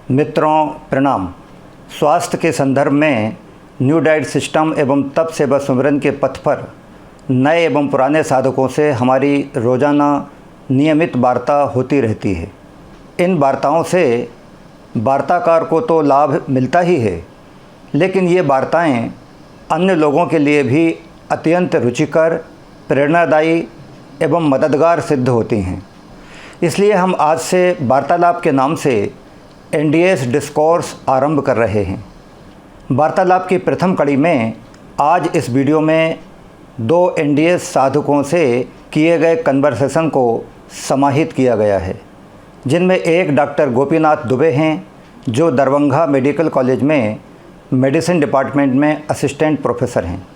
मित्रों प्रणाम। स्वास्थ्य के संदर्भ में न्यू डाइट सिस्टम एवं तप सेवा सुमिरन के पथ पर नए एवं पुराने साधकों से हमारी रोज़ाना नियमित वार्ता होती रहती है। इन वार्ताओं से वार्ताकार को तो लाभ मिलता ही है, लेकिन ये वार्ताएं अन्य लोगों के लिए भी अत्यंत रुचिकर, प्रेरणादायी एवं मददगार सिद्ध होती हैं। इसलिए हम आज से वार्तालाप के नाम से एनडीएस डिस्कोर्स आरंभ कर रहे हैं। वार्तालाप की प्रथम कड़ी में आज इस वीडियो में दो एनडीएस साधकों से किए गए कन्वर्सेशन को समाहित किया गया है, जिनमें एक डॉक्टर गोपीनाथ दुबे हैं, जो दरभंगा मेडिकल कॉलेज में मेडिसिन डिपार्टमेंट में असिस्टेंट प्रोफेसर हैं,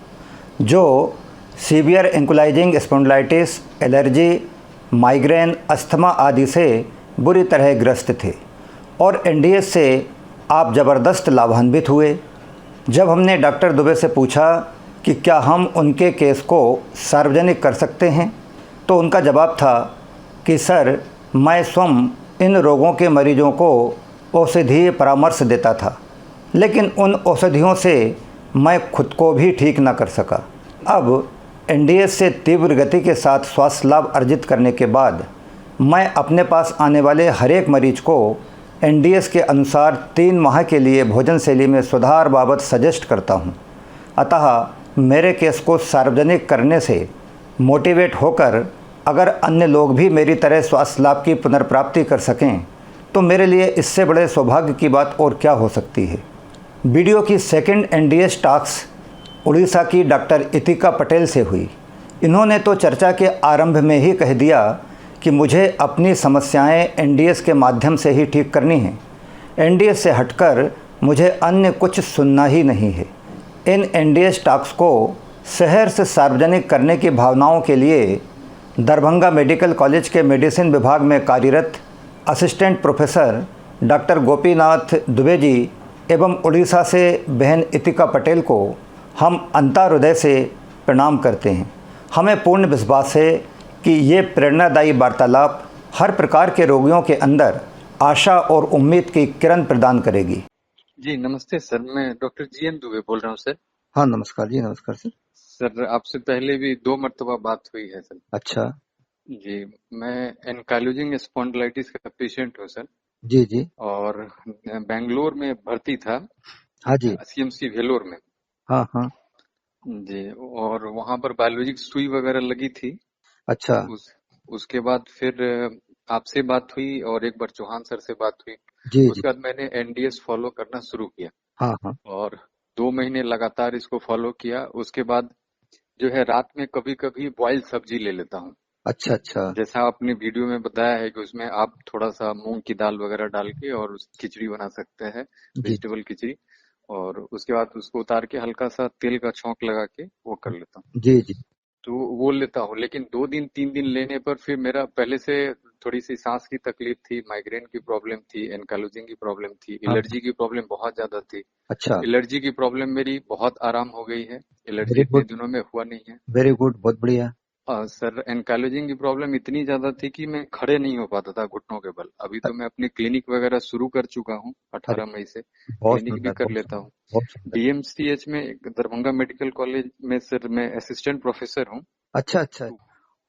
जो severe ankylosing spondylitis, allergy, migraine, asthma आदि से बुरी तरह ग्रस्त थे और एनडीएस से आप ज़बरदस्त लाभान्वित हुए। जब हमने डॉक्टर दुबे से पूछा कि क्या हम उनके केस को सार्वजनिक कर सकते हैं, तो उनका जवाब था कि सर, मैं स्वयं इन रोगों के मरीजों को औषधीय परामर्श देता था, लेकिन उन औषधियों से मैं खुद को भी ठीक न कर सका। अब एनडीएस से तीव्र गति के साथ स्वास्थ्य लाभ अर्जित करने के बाद मैं अपने पास आने वाले हर एक मरीज को एनडीएस के अनुसार 3 माह के लिए भोजन शैली में सुधार बाबत सजेस्ट करता हूं। अतः मेरे केस को सार्वजनिक करने से मोटिवेट होकर अगर अन्य लोग भी मेरी तरह स्वास्थ्य लाभ की पुनर्प्राप्ति कर सकें, तो मेरे लिए इससे बड़े सौभाग्य की बात और क्या हो सकती है। वीडियो की सेकंड एनडीएस टॉक्स उड़ीसा की डॉक्टर इतिका पटेल से हुई। इन्होंने तो चर्चा के आरंभ में ही कह दिया कि मुझे अपनी समस्याएं एनडीएस के माध्यम से ही ठीक करनी हैं। एनडीएस से हटकर मुझे अन्य कुछ सुनना ही नहीं है। इन एनडीएस टॉक्स को शहर से सार्वजनिक करने की भावनाओं के लिए दरभंगा मेडिकल कॉलेज के मेडिसिन विभाग में कार्यरत assistant professor doctor Gopinath Dubey ji एवं उड़ीसा से बहन इतिका पटेल को हम अंतर हृदय से प्रणाम करते हैं। हमें पूर्ण विश्वास है कि ये प्रेरणादायी वार्तालाप हर प्रकार के रोगियों के अंदर आशा और उम्मीद की किरण प्रदान करेगी। जी नमस्ते सर, मैं डॉक्टर जीएन दुबे बोल रहा हूँ सर। हाँ नमस्कार जी। नमस्कार सर। सर आपसे पहले भी 2 मर्तबा बात हुई है सर। अच्छा जी, मैं एनकाइलोजिंग स्पॉन्डिलाइटिस का पेशेंट हूँ सर, जी जी। और बेंगलोर में भर्ती था, हाँ जी। सीएमसी वेलोर में। हाँ हाँ। जी, और वहाँ पर बायोलॉजिक सुई वगैरह लगी थी। अच्छा उसके बाद फिर आपसे बात हुई और एक बार चौहान सर से बात हुई। जी जी। उसके बाद मैंने एनडीएस फॉलो करना शुरू किया हाँ हाँ। और 2 महीने लगातार इसको फॉलो किया। उसके बाद जो है रात में कभी कभी बॉइल्ड सब्जी ले लेता हूँ। अच्छा अच्छा। जैसा आपने वीडियो में बताया है कि उसमें आप थोड़ा सा मूंग की दाल वगैरह डाल के और खिचड़ी बना सकते हैं, जी वेजिटेबल खिचड़ी। और उसके बाद उसको उतार के हल्का सा तेल का छौंक लगा के वो कर लेता हूँ। जी जी। तो वो लेता हूँ, लेकिन 2 दिन 3 दिन लेने पर फिर मेरा पहले से थोड़ी सी सांस की तकलीफ थी, माइग्रेन की प्रॉब्लम थी, एनकालोजिंग की प्रॉब्लम थी, हाँ। एलर्जी की प्रॉब्लम बहुत ज्यादा थी। अच्छा। एलर्जी की प्रॉब्लम मेरी बहुत आराम हो गई है। एलर्जी वेरी इतने गुड। दिनों में हुआ नहीं है। वेरी गुड, बहुत बढ़िया। सर एनकाइलोजिंग की प्रॉब्लम इतनी ज्यादा थी कि मैं खड़े नहीं हो पाता था घुटनों के बल। अभी अ- तो मैं अपनी क्लिनिक वगैरह शुरू कर चुका हूँ, अरे 18 मई से बहुत क्लिनिक भी सुंदर, कर बहुत लेता सुंदर, हूँ। बहुत सुंदर। डीएमसीएच में दरभंगा मेडिकल कॉलेज में सर मैं असिस्टेंट प्रोफेसर हूँ। अच्छा अच्छा। तो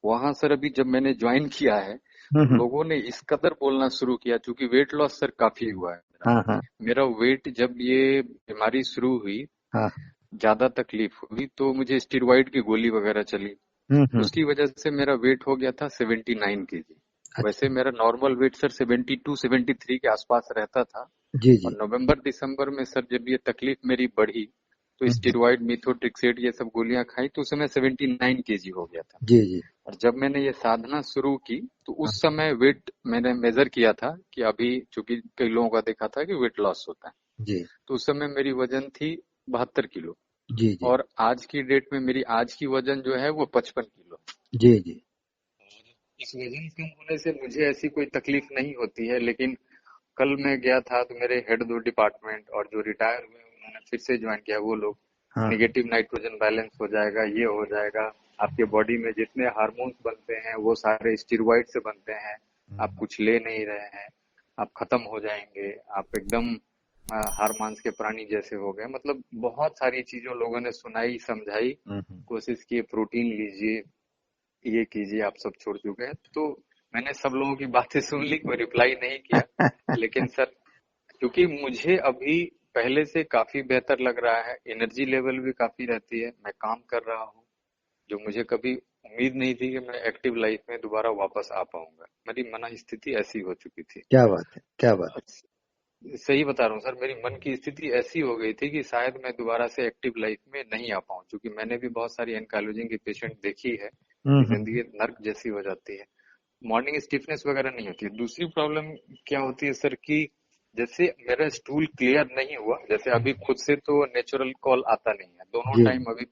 वहां सर अभी जब मैंने ज्वाइन किया है तो हम्म। लोगों ने इस कदर बोलना शुरू किया, क्योंकि वेट लॉस सर काफी हुआ है मेरा। हाँ हाँ। मेरा वेट जब ये बीमारी शुरू हुई, हाँ। ज्यादा तकलीफ हुई, तो मुझे स्टेरॉइड की गोली वगैरह चली। उसकी वजह से मेरा वेट हो गया था 79 केजी। वैसे अच्छा। मेरा नॉर्मल वेट सर 72 73 के आसपास रहता था। जी और जी। नवंबर दिसंबर में सर जब ये तकलीफ मेरी बढ़ी तो हम्म। स्टेरॉइड, मिथोट्रिक्सेट ये सब गोलियां खाई, तो उस समय 79 केजी हो गया था। जी जी। और जब मैंने ये साधना शुरू की तो हाँ। उस समय वेट मैंने मेजर किया था कि अभी, चूंकि कई लोगों का देखा था कि वेट लॉस होता है, जी तो उस समय मेरी वजन थी 72 किलो। जी। जी और आज की डेट में मेरी आज की वजन जो है वो 55 किलो। जी। जी। इस वजन कम होने से मुझे ऐसी कोई तकलीफ नहीं होती है, लेकिन कल मैं गया था तो मेरे हेड 2 डिपार्टमेंट और जो रिटायर हुए उन्होंने फिर से ज्वाइन किया, वो लोग हाँ हाँ। निगेटिव नाइट्रोजन बैलेंस हो जाएगा, ये हो जाएगा, आपके बॉडी में जितने हार्मोन्स बनते हैं वो सारे स्टेरॉइड से बनते हैं, आप हम्म। कुछ ले नहीं रहे हैं, आप खत्म हो जाएंगे, आप एकदम हार मांस के प्राणी जैसे हो गए। मतलब बहुत सारी चीजों लोगों ने सुनाई समझाई, हम्म। कोशिश की, प्रोटीन लीजिए, ये कीजिए, आप सब छोड़ चुके हैं। तो मैंने सब लोगों की बातें सुन ली, कोई रिप्लाई नहीं किया। लेकिन सर, क्योंकि मुझे अभी पहले से काफी बेहतर लग रहा है, एनर्जी लेवल भी काफी रहती है, मैं काम कर रहा हूँ, जो मुझे कभी उम्मीद नहीं थी कि मैं एक्टिव लाइफ में दोबारा वापस आ पाऊंगा। मेरी मन स्थिति ऐसी हो चुकी थी। क्या बात है, क्या बात सही बता रहा हूँ सर, मेरी मन की स्थिति ऐसी हो गई थी कि शायद मैं दोबारा से एक्टिव लाइफ में नहीं आ पाऊँ, क्योंकि मैंने भी बहुत सारी एनकाइलोजिंग की पेशेंट देखी है है। कि जिंदगी नर्क जैसी हो जाती है। मॉर्निंग स्टिफनेस वगैरह नहीं होती है। दूसरी प्रॉब्लम क्या होती है सर कि जैसे मेरा स्टूल क्लियर नहीं हुआ, जैसे अभी खुद से तो नेचुरल कॉल आता नहीं है, दोनों जी टाइम अभी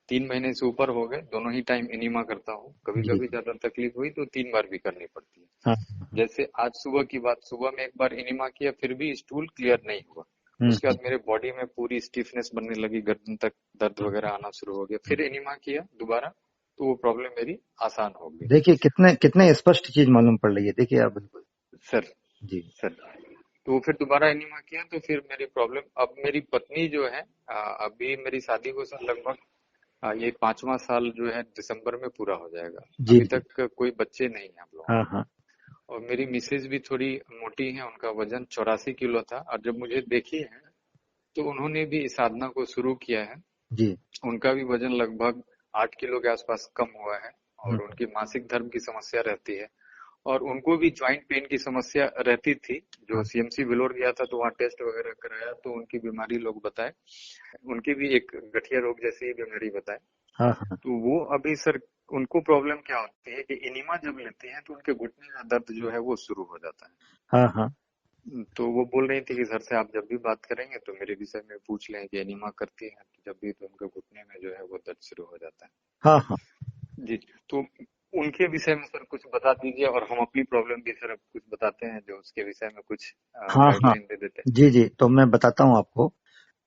3 महीने से ऊपर हो गए, दोनों ही टाइम इनिमा करता हूँ। कभी जी। कभी ज्यादा तकलीफ हुई तो 3 बार भी करनी पड़ती है। हाँ। जैसे आज सुबह की बात, सुबह में एक बार इनिमा किया, फिर भी स्टूल क्लियर नहीं हुआ। उसके बाद हम्म। मेरे बॉडी में पूरी स्टिफनेस बनने लगी, गर्दन तक दर्द वगैरह आना शुरू हो गया। फिर इनिमा किया दोबारा, तो वो प्रॉब्लम मेरी आसान हो गई। देखिए कितने कितने स्पष्ट चीज मालूम पड़ रही है, देखिए आप बिल्कुल। सर जी। सर तो फिर दोबारा एनीमा किया, तो फिर मेरी प्रॉब्लम, अब मेरी पत्नी जो है, अभी मेरी शादी को सर लगभग ये 5वां साल जो है दिसंबर में पूरा हो जाएगा। जी अभी जी। तक कोई बच्चे नहीं है हम लोगों हाँ को। हाँ। और मेरी मिसेज भी थोड़ी मोटी है, उनका वजन 84 किलो था, और जब मुझे देखी है तो उन्होंने भी इस साधना को शुरू किया है। जी। उनका भी वजन लगभग 8 किलो के आसपास कम हुआ है, और हम्म। उनकी मासिक धर्म की समस्या रहती है, और उनको भी ज्वाइंट पेन की समस्या रहती थी। जो हाँ सीएमसी वेलोर गया था तो वहाँ टेस्ट वगैरह कराया, तो उनकी बीमारी लोग बताए, उनकी भी एक गठिया रोग जैसी ही बीमारी बताए। हाँ हाँ। तो वो अभी सर, उनको प्रॉब्लम क्या होती है कि इनिमा जब लेते हैं तो उनके घुटने का दर्द जो है वो शुरू हो जाता है। हाँ हाँ। तो वो बोल रही थी कि सर से आप जब भी बात करेंगे तो मेरे विषय में पूछ लें कि एनीमा करती है, तो जब भी तो उनके घुटने में जो है वो दर्द शुरू हो जाता है। हाँ हाँ। जी, तो उनके विषय में सर कुछ बता दीजिए, और हम अपनी प्रॉब्लम भी सर कुछ बताते हैं, जो उसके विषय में कुछ हाँ हाँ। गाइडलाइन दे देते हैं। जी जी, तो मैं बताता हूँ आपको।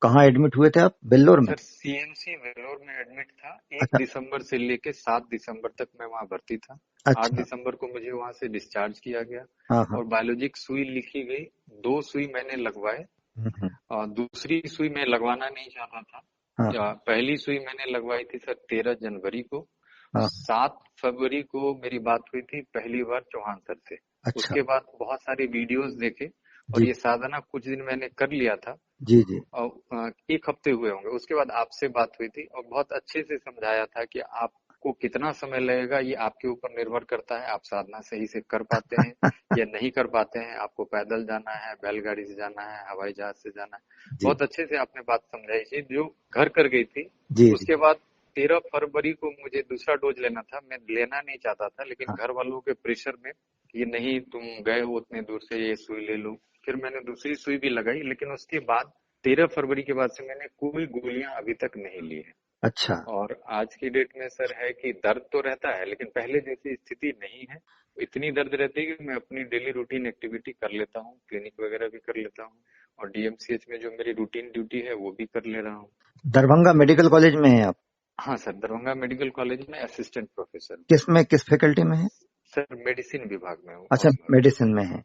कहाँ एडमिट हुए थे आप, बेल्लोर में? सर सीएमसी वेलोर में एडमिट था। एक अच्छा। दिसंबर से लेके 7 दिसंबर तक मैं वहाँ भर्ती था। आठ अच्छा। दिसंबर को मुझे वहाँ से डिस्चार्ज किया गया, हाँ हाँ। और बायोलॉजिक सुई लिखी गई। 2 सुई मैंने लगवाए, हम्म। और दूसरी सुई मैं लगवाना नहीं चाहता था। हाँ पहली सुई मैंने लगवाई थी सर 13 जनवरी को। हाँ। 7 फरवरी को मेरी बात हुई थी पहली बार चौहान सर से। अच्छा। उसके बाद बहुत सारे वीडियोस देखे, और जी ये साधना कुछ दिन मैंने कर लिया था, जी जी। और 1 हफ्ते हुए होंगे। उसके बाद आपसे बात हुई थी, और बहुत अच्छे से समझाया था कि आपको कितना समय लगेगा ये आपके ऊपर निर्भर करता है, आप साधना सही से कर पाते हैं या नहीं कर पाते हैं, आपको पैदल जाना है, बैलगाड़ी से जाना है, हवाई जहाज से जाना है। जी बहुत अच्छे से आपने बात समझाई थी, जो घर कर गई थी। जी जी। उसके बाद 13 फरवरी को मुझे दूसरा डोज लेना था, मैं लेना नहीं चाहता था, लेकिन हाँ। घर वालों के प्रेशर में, ये नहीं तुम गए हो उतने दूर से, ये सुई ले लो। फिर मैंने दूसरी सुई भी लगाई, लेकिन उसके बाद 13 फरवरी के बाद से मैंने कोई गोलियां अभी तक नहीं ली है। अच्छा। और आज की डेट में सर है कि दर्द तो रहता है, लेकिन पहले जैसी स्थिति नहीं है। इतनी दर्द रहती है कि मैं अपनी डेली रूटीन एक्टिविटी कर लेता हूँ, क्लिनिक वगैरह भी कर लेता हूँ, और डीएमसीएच में जो मेरी रूटीन ड्यूटी है वो भी कर ले रहा हूँ। दरभंगा मेडिकल कॉलेज में है आप? हाँ सर, दरभंगा मेडिकल कॉलेज में असिस्टेंट प्रोफेसर। किस में, किस फैकल्टी में है? सर मेडिसिन विभाग में हूँ। अच्छा, मेडिसिन में है।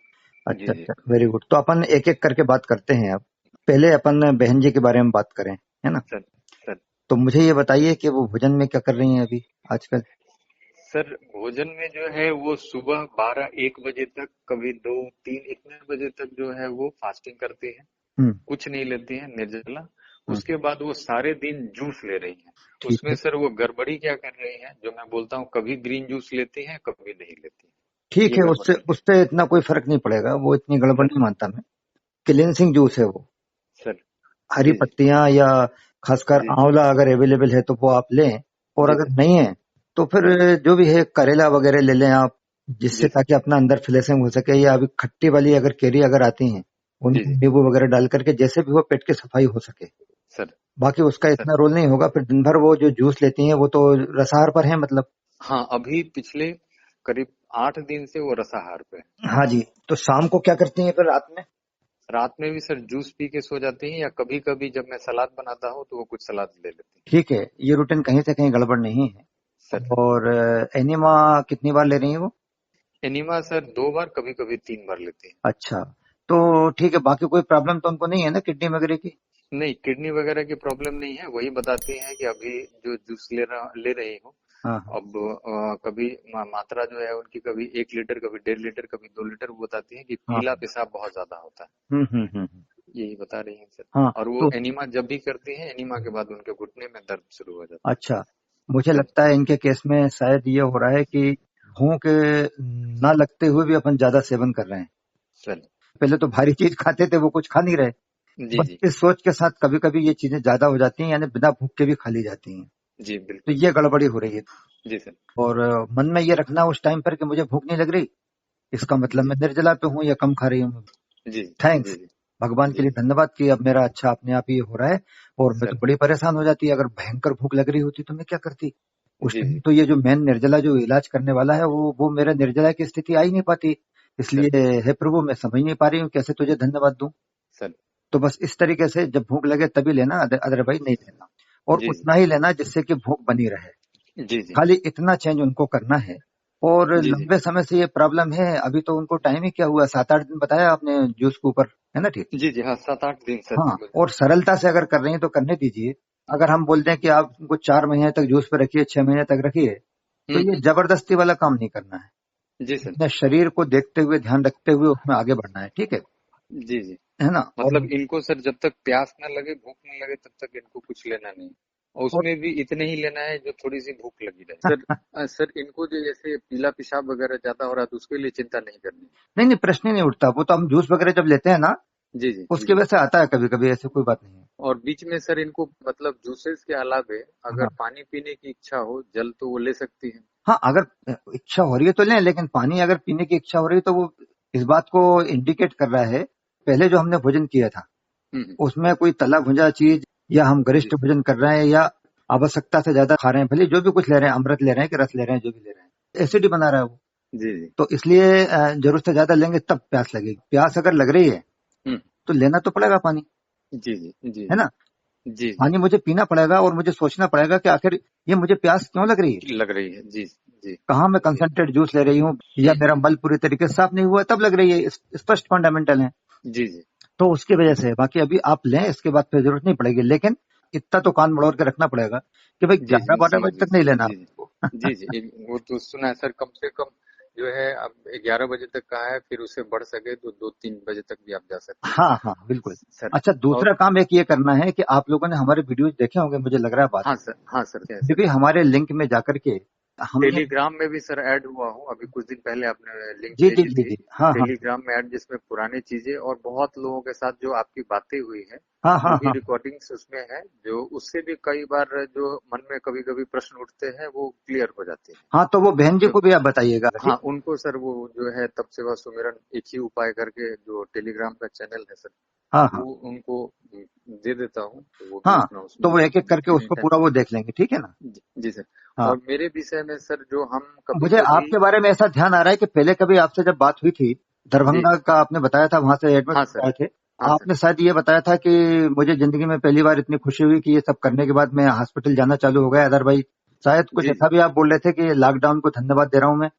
जी अच्छा जी। अच्छा, वेरी गुड। तो अपन एक एक करके बात करते हैं अब। पहले अपन बहन जी के बारे में बात करें, है ना? सर सर तो मुझे ये बताइए कि वो भोजन में क्या कर रही हैं अभी आजकल? सर भोजन में जो है वो सुबह 12-1 बजे तक, कभी 2-3 इतने बजे तक जो है वो फास्टिंग करती है, हम्म। कुछ नहीं लेती है, निर्जला। हम्म। उसके बाद वो सारे दिन जूस ले रही है। ठीक उसमें है। सर वो गड़बड़ी क्या कर रही है, जो मैं बोलता हूँ, कभी ग्रीन जूस लेती है, कभी नहीं लेती। ठीक ये है, गड़बड़ उससे कर रही उससे इतना कोई फर्क नहीं पड़ेगा, वो इतनी है। गड़बड़ सर नहीं मानता मैं। क्लींसिंग जूस है वो। सर हरी जी जी पत्तियां या खासकर जी आंवला अगर अवेलेबल है तो वो आप लें, और जी अगर सर नहीं है तो फिर जो भी है करेला वगैरह ले लें आप, जिससे जी सर ताकि अपना अंदर फ्लेशिंग हो सके। या अभी खट्टी वाली अगर केरी अगर आती हैं, जी उनमें जी नींबू वगैरह डाल करके, जैसे भी वो पेट की सफाई हो सके। सर बाकी उसका सर इतना रोल नहीं होगा। फिर दिन भर वो जो जूस लेती हैं वो तो रसाहार पर है मतलब। हाँ, अभी पिछले करीब 8 दिन से वो रसाहार पे है। हाँ जी। तो शाम को क्या करती हैं फिर रात में? रात में भी सर जूस पी के सो जाती हैं, या कभी कभी जब मैं सलाद बनाता हूँ तो वो कुछ सलाद ले लेती ठीक है, ये रूटीन कहीं से कहीं गड़बड़ नहीं है। हैं। सर और एनिमा कितनी बार ले रही है वो? एनिमा सर 2 बार, कभी कभी 3 बार लेते हैं। अच्छा, तो ठीक है, बाकी कोई प्रॉब्लम तो उनको नहीं है ना किडनी वगैरह की? नहीं, किडनी वगैरह की प्रॉब्लम नहीं है। वही बताती हैं कि अभी जो जूस ले रही हूँ, हाँ हाँ। अब कभी मात्रा जो है उनकी, कभी 1 लीटर, कभी 1.5 लीटर, कभी 2 लीटर। वो बताती हैं कि हाँ पीला हाँ। पेशाब बहुत ज्यादा होता है। हम्म। यही बता रही हैं सर। हाँ और वो तो एनीमा जब भी करती हैं, एनीमा के बाद उनके घुटने में दर्द शुरू हो जाता अच्छा, मुझे है सर। लगता है इनके केस में शायद ये हो रहा है कि भूख ना लगते हुए भी अपन ज्यादा सेवन कर रहे हैं। सर पहले तो भारी चीज खाते थे, वो कुछ खा नहीं रहे। जी बस जी इस सोच के साथ कभी कभी ये चीजें ज्यादा हो जाती हैं, यानी बिना भूख के भी खा ली जाती हैं। जी, तो बिल्कुल ये सर। गड़बड़ी हो रही है। जी सर। और मन में ये रखना उस टाइम पर कि मुझे भूख नहीं लग रही, इसका मतलब जी मैं निर्जला पे हूँ या कम खा रही हूँ। जी जी थैंक्स जी भगवान के जी लिए, धन्यवाद कि अब मेरा अच्छा अपने आप ही हो रहा है। और मैं तो सर। बड़ी परेशान हो जाती, अगर भयंकर भूख लग रही होती तो मैं क्या करती। उस जी टाइम जी तो ये जो मेन निर्जला जो इलाज करने वाला है, वो मेरा निर्जला की स्थिति आ ही नहीं पाती। सर। इसलिए हे प्रभु, मैं समझ नहीं पा रही हूँ कैसे तुझे धन्यवाद दूं। सर तो बस इस तरीके से जब भूख लगे तभी लेना, अदरवाइज नहीं लेना। और जी उतना ही लेना जिससे कि भूख बनी रहे। जी जी खाली इतना चेंज उनको करना है। और जी जी लंबे समय से ये प्रॉब्लम है। अभी तो उनको टाइम ही क्या हुआ, 7-8 दिन बताया आपने जूस के ऊपर, है ना? ठीक। जी जी। हाँ, 7-8 दिन सर, हाँ, बिल्कुल। और सरलता से अगर कर रही हैं तो करने दीजिए। अगर हम बोल दें कि आप उनको 4 महीने तक जूस पे रखिए, 6 महीने तक रखिए, तो ये हम्म। जबरदस्ती वाला काम नहीं करना है। जी सर। अपने शरीर को देखते हुए, ध्यान रखते हुए उसमें आगे बढ़ना है, ठीक जी जी। है ना? मतलब इनको सर जब तक प्यास न लगे, भूख न लगे, तब तक इनको कुछ लेना नहीं। और और उसमें भी इतने ही लेना है जो थोड़ी सी भूख लगी रहे सर। सर, इनको जो जैसे पीला पेशाब वगैरह ज्यादा हो रहा है, तो उसके लिए चिंता नहीं करनी। नहीं नहीं, प्रश्न ही नहीं उठता। वो तो हम जूस वगैरह जब लेते हैं ना, जी जी उसकी जी। वजह से आता है कभी कभी, ऐसे कोई बात नहीं है। और बीच में सर इनको मतलब जूसेस के अलावे अगर हाँ पानी पीने की इच्छा हो, जल, तो वो ले सकती है। हाँ, अगर इच्छा हो रही है तो लें, लेकिन पानी अगर पीने की इच्छा हो रही है तो वो इस बात को इंडिकेट कर रहा है। पहले जो हमने भोजन किया था हम्म। उसमें कोई तला भुजा चीज, या हम जी गरिष्ठ भोजन कर रहे हैं, या आवश्यकता से ज्यादा खा रहे हैं, भले जो भी कुछ ले रहे हैं, अमृत ले रहे हैं कि रस ले रहे हैं, जो भी ले रहे हैं, एसिड ही बना रहा है वो। जी जी। तो इसलिए जरूरत से ज्यादा लेंगे तब प्यास लगेगी। प्यास अगर लग रही है हम्म। तो लेना तो पड़ेगा पानी, जी जी जी है जी ना? जी जी। पानी मुझे पीना पड़ेगा और मुझे सोचना पड़ेगा कि आखिर ये मुझे प्यास क्यों लग रही है। लग रही है। जी जी कहाँ मैं जी। कंसंट्रेट जूस ले रही हूँ, या मेरा मल पूरी तरीके से साफ नहीं हुआ तब लग रही है। स्पष्ट फंडामेंटल है। जी जी तो उसकी वजह से बाकी अभी आप लें, इसके बाद फिर जरूरत नहीं पड़ेगी। लेकिन इतना तो कान मड़ोड़ के रखना पड़ेगा कि भाई जी जी, 11-12 समझ बजे गए तक नहीं सर। लेना जी जी आपको। जी जी। वो तो सुना है सर, कम से कम जो है अब 11 बजे तक का है, फिर उसे बढ़ सके तो 2-3 बजे तक भी आप जा सकते हैं हाँ हाँ, बिल्कुल। सर। अच्छा, और दूसरा काम एक ये करना है कि आप लोगों ने हमारे वीडियोज देखे होंगे, मुझे लग रहा है बात। हाँ सर, हाँ सर, क्या है ये सर। भी हमारे लिंक में जाकर के हमने। टेलीग्राम में भी सर ऐड हुआ हूँ। अभी कुछ दिन पहले आपने लिंक जी जी भेजी जी थी जी, हाँ हाँ टेलीग्राम में ऐड, जिसमें पुरानी चीजें और बहुत लोगों के साथ जो आपकी बातें हुई हैं, हाँ वो हाँ भी हाँ रिकॉर्डिंग्स उसमें है। जो उससे भी कई बार जो मन में कभी कभी प्रश्न उठते हैं, वो क्लियर हो जाते हैं। हाँ, तो वो बहन जी जो को भी आप बताइएगा, हाँ, ठीक। उनको सर वो जो है तप सेवा सुमिरन एक ही उपाय करके जो टेलीग्राम का चैनल है सर, हाँ हाँ वो उनको दे देता हूँ, तो वो भी हाँ, अपना तो उसमें वो एक एक करके एनी उसको टाइम। पूरा वो देख लेंगे, ठीक है ना? जी, जी सर। हाँ। और मेरे विषय में सर, जो हम कभी मुझे कभी। आपके बारे में ऐसा ध्यान आ रहा है कि पहले कभी आपसे जब बात हुई थी, जी। दरभंगा का आपने बताया था, वहां से एडमिट हाँ सर। आए थे। हाँ सर। आपने शायद ये बताया था कि मुझे जिंदगी में पहली बार इतनी खुशी हुई कि ये सब करने के बाद मैं हॉस्पिटल जाना चालू हो गया। अदरवाइज शायद कुछ जी जी ऐसा भी आप बोल रहे थे कि लॉकडाउन को धन्यवाद दे रहा हूं मैं,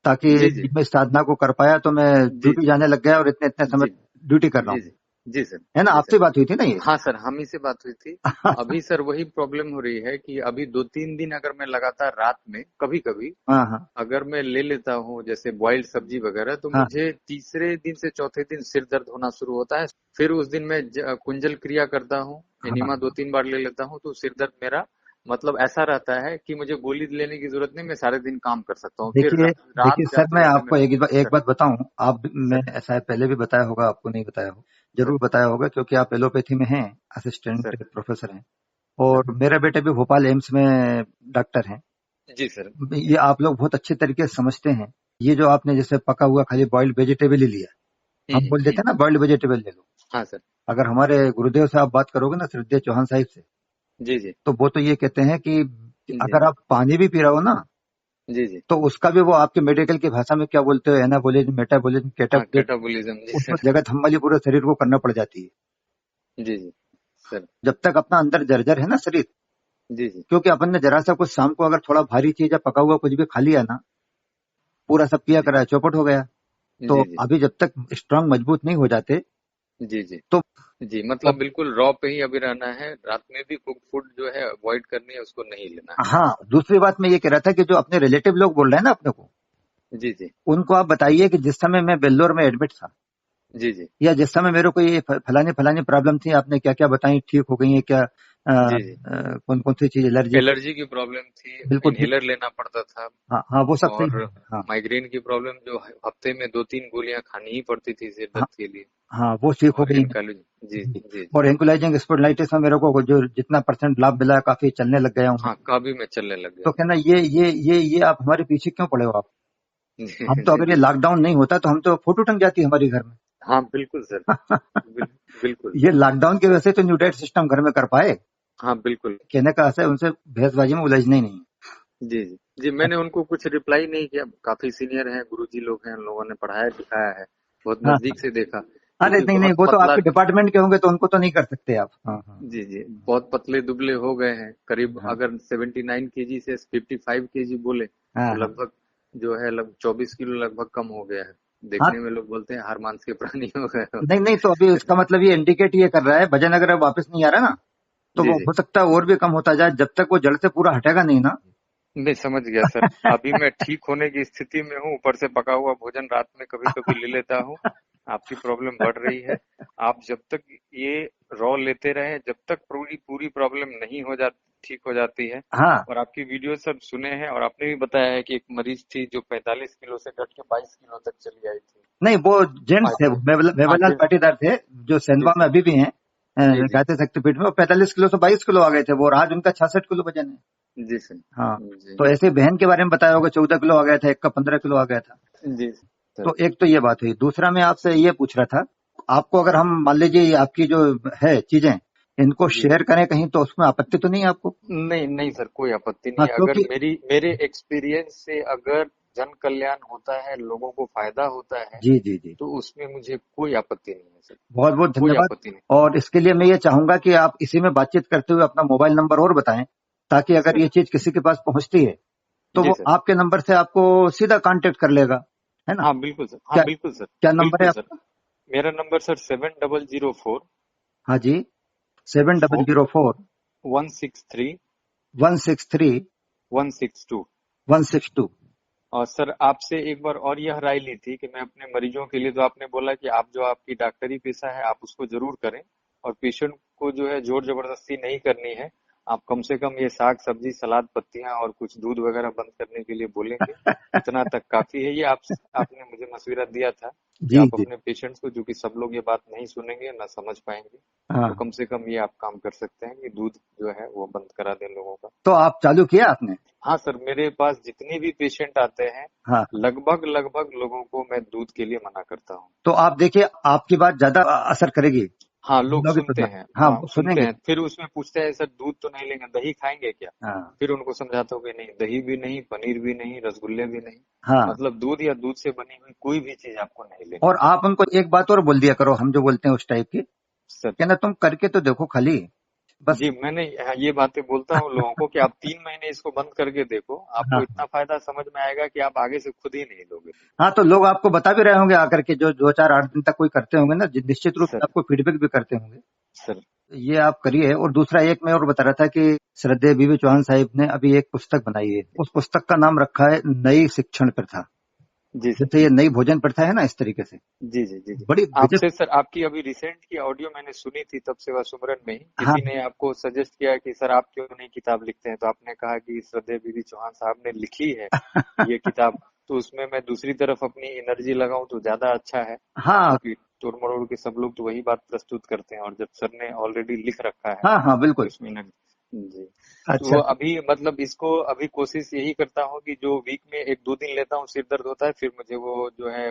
ताकि जी जी मैं इस साधना को कर पाया तो मैं जी ड्यूटी जाने लग गया, और इतने इतने समय जी ड्यूटी कर रहा जी हूँ। जी जी सर। है ना? जी सर। आपसे बात हुई थी ना ये? हाँ सर, हम ही से बात हुई थी। अभी सर वही प्रॉब्लम हो रही है कि अभी 2-3 दिन अगर मैं लगातार रात में कभी कभी हाँ हाँ अगर मैं ले लेता हूँ जैसे बॉइल्ड सब्जी वगैरह, तो हाँ मुझे तीसरे दिन से चौथे दिन सिर दर्द होना शुरू होता है। फिर उस दिन मैं कुंजल क्रिया करता हूँ, एनिमा हाँ। 2-3 बार ले लेता हूँ, तो सिर दर्द मेरा मतलब ऐसा रहता है कि मुझे गोली लेने की जरूरत नहीं, मैं सारे दिन काम कर सकता हूँ। फिर देखिए देखिए रात सर, जाते मैं जाते आपको मेरा। एक सर। बात बताऊं। मैं सर। शायद पहले भी बताया होगा, आपको नहीं बताया हो, सर। जरूर बताया होगा, क्योंकि आप एलोपैथी में हैं, असिस्टेंट सर। प्रोफेसर हैं। सर। और मेरा बेटा भी भोपाल एम्स में डॉक्टर हैं। जी सर। ये आप लोग बहुत अच्छे तरीके से समझते हैं। ये जो आपने जैसे पका हुआ खाली बॉइल्ड वेजिटेबल ही लिया, हम बोल देते हैं ना बॉइल्ड वेजिटेबल ले लो। हाँ सर। अगर हमारे गुरुदेव से आप बात करोगे ना, श्रद्धेय चौहान साहिब से, जी जी तो वो तो ये कहते हैं कि जी अगर आप पानी भी पी रहे हो ना, जी जी। तो उसका भी वो आपके मेडिकल की भाषा में क्या बोलते हो, एनाबोलिज्म, मेटाबोलिज्म, हाँ, कैटाबोलिज्म, कैटाबोलिज्म। जी उसमें सर। जगत हमारी पूरे शरीर को करना पड़ जाती है। जी जी सर। जब तक अपना अंदर जर्जर है ना शरीर, जी जी क्योंकि अपन ने जरा सा कुछ शाम को अगर थोड़ा भारी चीज या पका हुआ कुछ भी खा लिया ना, पूरा सब किया करा चौपट हो गया। तो जी जी अभी जब तक स्ट्रांग मजबूत नहीं हो जाते जी जी तो जी, मतलब बिल्कुल रॉ पे ही अभी रहना है, रात में भी कुक फूड जो है अवॉइड करनी है, उसको नहीं लेना हाँ, दूसरी बात मैं ये कह रहा था कि जो अपने रिलेटिव लोग बोल रहे हैं ना अपने को, है। जी जी उनको आप बताइए कि जिस समय मैं बेल्लोर में एडमिट था जी जी या जिस समय मेरे को ये फलानी फलानी प्रॉब्लम थी, आपने क्या क्या बताई, ठीक हो गई है क्या, जी जी, कौन कौन सी चीज एलर्जी, एलर्जी की प्रॉब्लम थी, बिल्कुल ठीक। इनहेलर लेना पड़ता था, हाँ हाँ, वो सब सही और है। हाँ माइग्रेन की प्रॉब्लम जो हफ्ते में 2-3 गोलियां खानी ही पड़ती थी सिर हाँ दर्द के लिए, हाँ, वो ठीक हो और गई है। एनकालॉजी। जी जी। जी और जी, एंकुलाइजिंग स्पॉन्डिलाइटिस में मेरे को जो जितना परसेंट लाभ मिला है, काफी चलने लग गया हूँ मैं। हाँ काफी मैं चलने लग गया तो हूँ। कहना ये आप हमारे पीछे क्यों पड़े हो आप? जी हम तो जी अगर ये जी, लॉकडाउन नहीं होता तो हम तो फोटो टंग जाती हमारी घर में। हाँ बिल्कुल सर, बिल, बिल्कुल। ये लॉकडाउन की वजह से तो न्यूटाइड सिस्टम घर में कर पाए। हाँ बिल्कुल। कहने का ऐसा है, उनसे बहसबाजी में उलझना ही नहीं। जी जी जी, मैंने उनको कुछ रिप्लाई नहीं किया, काफी सीनियर हैं, गुरुजी लोग हैं, उन लोगों ने पढ़ाया लिखाया है, बहुत हाँ नजदीक से देखा, अरे क्योंकि नहीं नहीं, बहुत वो तो पतला। आपके डिपार्टमेंट के होंगे तो उनको तो नहीं कर सकते आप। हाँ हाँ जी जी, बहुत पतले दुबले हो गए हैं, करीब हाँ अगर 79 केजी से 55 केजी बोले हाँ तो हाँ लगभग जो है 24 किलो लगभग कम हो गया है। हाँ। देखने में लोग बोलते हैं हार मांस के प्राणी हो गए हो। नहीं नहीं, तो अभी उसका मतलब ये इंडिकेट ये कर रहा है, वजन अगर अब वापस नहीं आ रहा ना, तो जी वो जी, हो सकता है और भी कम होता जाए, जब तक वो जड़ से पूरा हटेगा नहीं ना। मैं समझ गया सर। अभी मैं ठीक होने की स्थिति में हूँ, ऊपर से पका हुआ भोजन रात में कभी कभी ले लेता हूँ। आपकी प्रॉब्लम बढ़ रही है। आप जब तक ये रॉ लेते रहे, जब तक पूरी पूरी प्रॉब्लम नहीं हो जाती, ठीक हो जाती है। हाँ और आपकी वीडियो सब सुने हैं, और आपने भी बताया है कि एक मरीज थी जो 45 किलो से घट के 22 किलो तक चली आई थी। नहीं, वो जेंट्स थे, अच्छा, हाँ मेवालाल पाटीदार थे, जो जी सेंधवा में अभी भी हैं, जी जी गायत्री शक्तिपीठ में। वो 45 किलो से 22 किलो आ गए थे वो, और आज उनका 66 किलो वजन है। जी सर। हाँ, जी तो ऐसे बहन के बारे में बताया होगा, 14 किलो आ गया था, एक का 15 किलो आ गया था। जी सर। तो एक तो ये बात हुई। दूसरा मैं आपसे ये पूछ रहा था, आपको अगर हम मान लीजिए ये आपकी जो है चीजें, इनको जी शेयर करें कहीं, तो उसमें आपत्ति तो नहीं है आपको? नहीं नहीं सर, कोई आपत्ति हाँ नहीं है। अगर क्योंकि मेरे एक्सपीरियंस से अगर जन कल्याण होता है, लोगों को फायदा होता है, जी जी जी, तो उसमें मुझे कोई आपत्ति नहीं है सर, बहुत बहुत कोई धन्यवाद। आपत्ति नहीं। और इसके लिए मैं ये चाहूंगा कि आप इसी में बातचीत करते हुए अपना मोबाइल नंबर और बताएं, ताकि अगर सर ये चीज किसी के पास पहुंचती है तो जी वो सर, आपके नंबर से आपको सीधा कांटेक्ट कर लेगा, है ना? हाँ बिल्कुल सर, हाँ क्या बिल्कुल सर, क्या नंबर है बिल्कुल सर। आपका? मेरा नंबर सर 7004 हाँ जी, 7004 163 163 162। 162। और सर आपसे एक बार और यह राय ली थी कि मैं अपने मरीजों के लिए, तो आपने बोला कि आप जो आपकी डॉक्टरी पेशा है आप उसको जरूर करें, और पेशेंट को जो है जोर जबरदस्ती नहीं करनी है। आप कम से कम ये साग सब्जी सलाद पत्तियां और कुछ दूध वगैरह बंद करने के लिए बोलेंगे, इतना तक काफी है। ये आपने मुझे मशविरा दिया था कि जी आप जी। अपने पेशेंट्स को, जो कि सब लोग ये बात नहीं सुनेंगे ना समझ पाएंगे, तो हाँ, कम से कम ये आप काम कर सकते हैं कि दूध जो है वो बंद करा दें लोगों का। तो आप चालू किया आपने? हाँ सर, मेरे पास जितने भी पेशेंट आते हैं, हाँ, लगभग लगभग लोगों को मैं दूध के लिए मना करता हूँ। तो आप देखिए, आपकी बात ज्यादा असर करेगी हाँ लोग लोगों की सुनते तुलना हैं, में। हाँ, हाँ वो सुनते सुनेंगे। हैं, फिर उसमें पूछते हैं सर दूध तो नहीं लेंगे, दही खाएंगे क्या? हाँ फिर उनको समझाता हूँ कि नहीं, दही भी नहीं, पनीर भी नहीं, रसगुल्ले भी नहीं, हाँ। मतलब दूध या दूध से बनी हुई कोई भी चीज आपको नहीं लेनी और है। आप उनको एक बात और बोल दिया करो, हम जो बोलते हैं उस टाइप की, सर क्या ना, तुम करके तो देखो खाली, बस। जी, मैंने ये बातें बोलता हूँ लोगों को कि आप 3 महीने इसको बंद करके देखो, आपको हाँ इतना फायदा समझ में आएगा कि आप आगे से खुद ही नहीं लोगे। हाँ, तो लोग आपको बता भी रहे होंगे आकर के, जो 2 4 8 दिन तक कोई करते होंगे ना, निश्चित रूप से सर आपको फीडबैक भी करते होंगे। सर ये आप करिए। और दूसरा एक मैं और बता रहा था कि श्रद्धेय बीबी चौहान साहिब ने अभी एक पुस्तक बनाई है, उस पुस्तक का नाम रखा है नई शिक्षण प्रथा। जी सर जैसे ये नई भोजन प्रथा है ना, इस तरीके से जी जी जी जी। बड़ी गजब। आपसे सर, आपकी अभी रिसेंट की ऑडियो मैंने सुनी थी तब सेवा सुमरन में ही, हाँ किसी ने आपको सजेस्ट किया कि सर आप क्यों नहीं किताब लिखते हैं, तो आपने कहा कि श्रद्धेय बीबी चौहान साहब ने लिखी है ये किताब, तो उसमें मैं दूसरी तरफ अपनी एनर्जी लगाऊं तो ज्यादा अच्छा है, हाँ क्योंकि तोड़ मरोड़ के सब लोग तो वही बात प्रस्तुत करते हैं, और जब सर ने ऑलरेडी लिख रखा है हाँ हाँ, तो बिल्कुल। इसमें जी। अच्छा तो अभी मतलब इसको अभी कोशिश यही करता हूँ कि जो वीक में 1-2 दिन लेता हूँ, सिर दर्द होता है, फिर मुझे वो जो है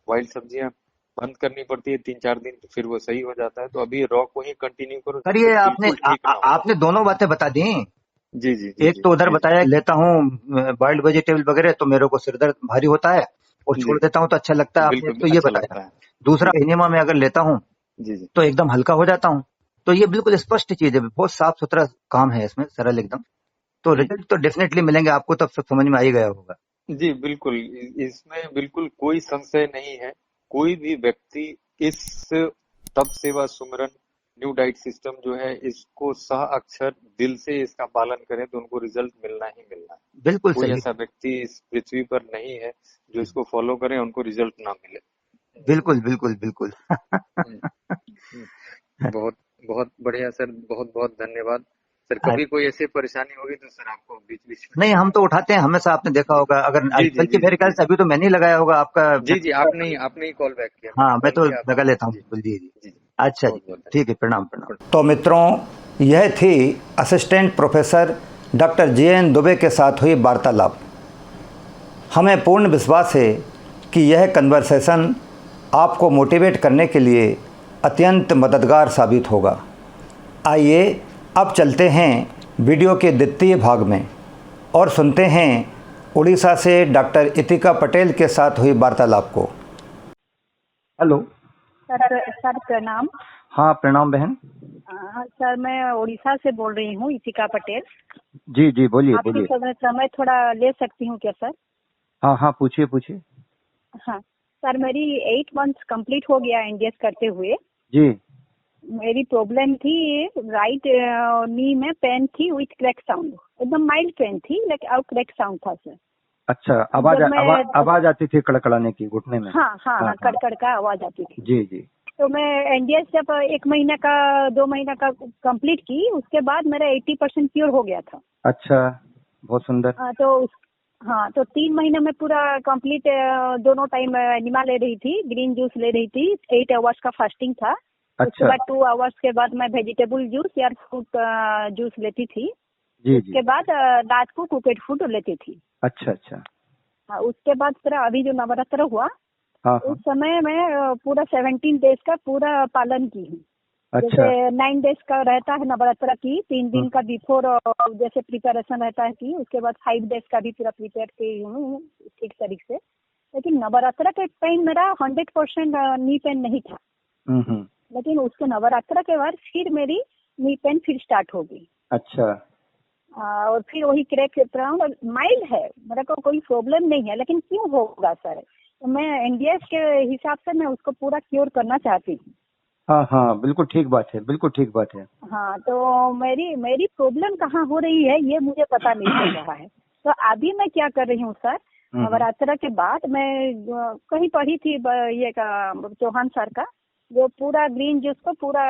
बॉइल्ड सब्जियां बंद करनी पड़ती है 3-4 दिन, तो फिर वो सही हो जाता है। तो अभी रॉ को ही कंटिन्यू करो जब करिए। तक आपने बिल्कुल ठीक ना हो जाए। आपने दोनों बातें बता दी। जी जी जी एक जी तो उधर जी बताया, लेता हूँ बॉइल्ड वेजिटेबल वगैरह तो मेरे को सिर दर्द भारी होता है, और जी छोड़ देता हूँ तो अच्छा लगता है, आपने एक बिल्कुल तो ये अच्छा बताया। लगता है। दूसरा, जी एनिमा में अगर लेता हूँ जी जी तो एकदम हल्का हो जाता हूँ। तो ये बिल्कुल स्पष्ट चीज है, बहुत साफ सुथरा काम है इसमें, सरल एकदम। तो जी रिजल्ट तो डेफिनेटली मिलेंगे आपको, तब सब समझ में आ ही गया होगा। जी बिल्कुल, इसमें बिल्कुल कोई संशय नहीं है। कोई भी व्यक्ति इस तप सेवा सुमिरन न्यू डाइट सिस्टम जो है इसको सह अक्षर दिल से इसका पालन करे तो उनको रिजल्ट मिलना ही मिलना है। बिल्कुल कोई सही। ऐसा व्यक्ति इस पृथ्वी पर नहीं है जो इसको फॉलो करे उनको रिजल्ट ना मिले। बिल्कुल बिल्कुल बिल्कुल। हम्म, बहुत बहुत बढ़िया सर, बहुत बहुत धन्यवाद सर। कभी कोई ऐसी परेशानी होगी तो सर आपको बीच बीच में। नहीं, हम तो उठाते हैं हमेशा, आपने देखा होगा। अगर जी जी बल्कि जी मेरे ख्याल जी से अभी तो मैंने ही लगाया होगा आपका। जी जी, आपने ही कॉल बैक किया, मैंने हाँ, मैं कॉल तो किया लगा आपने। लेता हूँ। जी जी जी। जी जी, अच्छा जी, बहुत बहुत ठीक है, प्रणाम प्रणाम। धन्यवाद। तो मित्रों, यह थी assistant professor doctor JN Dubey के साथ हुई वार्तालाप। हमें पूर्ण विश्वास है कि यह कन्वर्सेशन आपको मोटिवेट करने के लिए अत्यंत मददगार साबित होगा। आइए अब चलते हैं वीडियो के द्वितीय भाग में और सुनते हैं उड़ीसा से डॉक्टर इतिका पटेल के साथ हुई वार्तालाप को। हेलो। सर प्रणाम। हाँ, प्रणाम बहन। सर मैं उड़ीसा से बोल रही हूँ, इतिका पटेल। जी जी, बोलिए आपकी बोलिए। समय थोड़ा ले सकती हूँ क्या सर? हाँ हाँ, पूछिए पूछिए। हाँ सर, मेरी 8 मंथ्स कंप्लीट हो गया एनडीएस करते हुए। जी। मेरी प्रॉब्लम थी राइट नी में पेन थी विथ क्रैक साउंड, एकदम माइल्ड पेन थी लेकिन और क्रैक साउंड था सर। अच्छा, आवाज आती थी कड़कड़ाने की घुटने में। हाँ हाँ हाँ हाँ, हाँ। कड़कड़ का आवाज आती थी। जी जी। तो मैं एनडीएस जब 1 महीना का 2 महीना का कंप्लीट की, उसके बाद मेरा 80% क्योर हो गया था। अच्छा, बहुत सुंदर। तो 3 महीने में पूरा कंप्लीट दोनों टाइम एनिमा ले रही थी, ग्रीन जूस ले रही थी, 8 आवर्स का फास्टिंग था। उसके अच्छा। बाद 2 आवर्स के बाद मैं वेजिटेबल जूस या फ्रूट जूस लेती थी। जी उसके जी। बाद रात को कुकेड फूड लेती थी। अच्छा अच्छा। उसके बाद फिर अभी जो नवरात्र हुआ, हाँ हाँ। उस समय मैं पूरा 17 डेज का पूरा पालन की हूँ। अच्छा। जैसे 9 डेज का रहता है नवरात्र की, 3 दिन का बिफोर जैसे प्रिपरेशन रहता है कि उसके बाद 5 डेज का भी पूरा प्रिपेयर की हूँ ठीक तरीके से। लेकिन नवरात्र के टाइम मेरा 100% नी पेन नहीं था। लेकिन उसके नवरात्र के बाद फिर मेरी नी पेन फिर स्टार्ट हो गई। अच्छा। और फिर वही क्रैक और माइल्ड है, मेरा को कोई प्रॉब्लम नहीं है, लेकिन क्यों होगा सर? तो मैं एनडीएस के हिसाब से मैं उसको पूरा क्योर करना चाहती हूँ। हाँ हाँ, बिल्कुल ठीक बात है, बिल्कुल ठीक बात है। हाँ, तो मेरी प्रॉब्लम कहाँ हो रही है ये मुझे पता नहीं चल रहा है। तो अभी मैं क्या कर रही हूँ सर, नवरात्र के बाद मैं कहीं पढ़ी थी ये का चौहान सर का, जो पूरा ग्रीन जूस को पूरा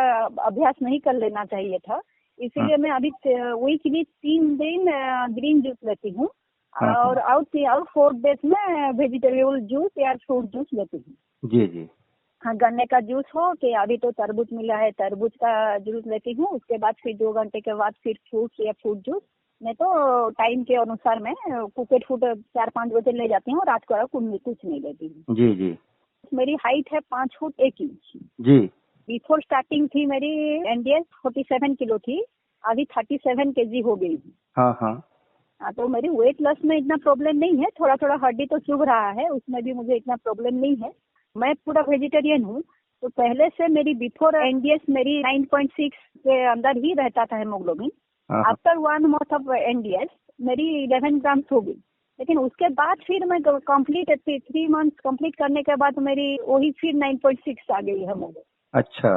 अभ्यास नहीं कर लेना चाहिए था। इसीलिए मैं अभी वीकली 3 दिन ग्रीन जूस लेती हूँ और 4 डेज में वेजिटेबल जूस या फ्रूट जूस लेती हूँ। जी जी। हाँ, गन्ने का जूस हो कि अभी तो तरबूज मिला है, तरबूज का जूस लेती हूँ। उसके बाद फिर 2 घंटे के बाद फिर फ्रूट्स या फ्रूट जूस। मैं तो टाइम के अनुसार मैं कुकेड फूड 4-5 बजे ले जाती हूँ, रात को कुछ नहीं लेती हूँ। जी जी। मेरी हाइट है 5 फुट 1 इंच। जी। बिफोर स्टार्टिंग थी मेरी एनडीएस 47 किलो थी, अभी 37 केजी हो गई। हाँ हाँ। तो मेरी वेट लॉस में इतना प्रॉब्लम नहीं है, थोड़ा थोड़ा हड्डी तो चुभ रहा है, उसमें भी मुझे इतना प्रॉब्लम नहीं है। मैं पूरा वेजिटेरियन हूँ। तो पहले से मेरी बिफोर एनडीएस मेरी 9.6 के अंदर ही रहता था haemoglobin. After 1 month of NDS मेरी 11 ग्राम हो गई। लेकिन उसके बाद फिर मैं कंप्लीट 3 मंथ्स कंप्लीट करने के बाद मेरी वही फिर 9.6 आ गई हेमोग्लोबिन। अच्छा।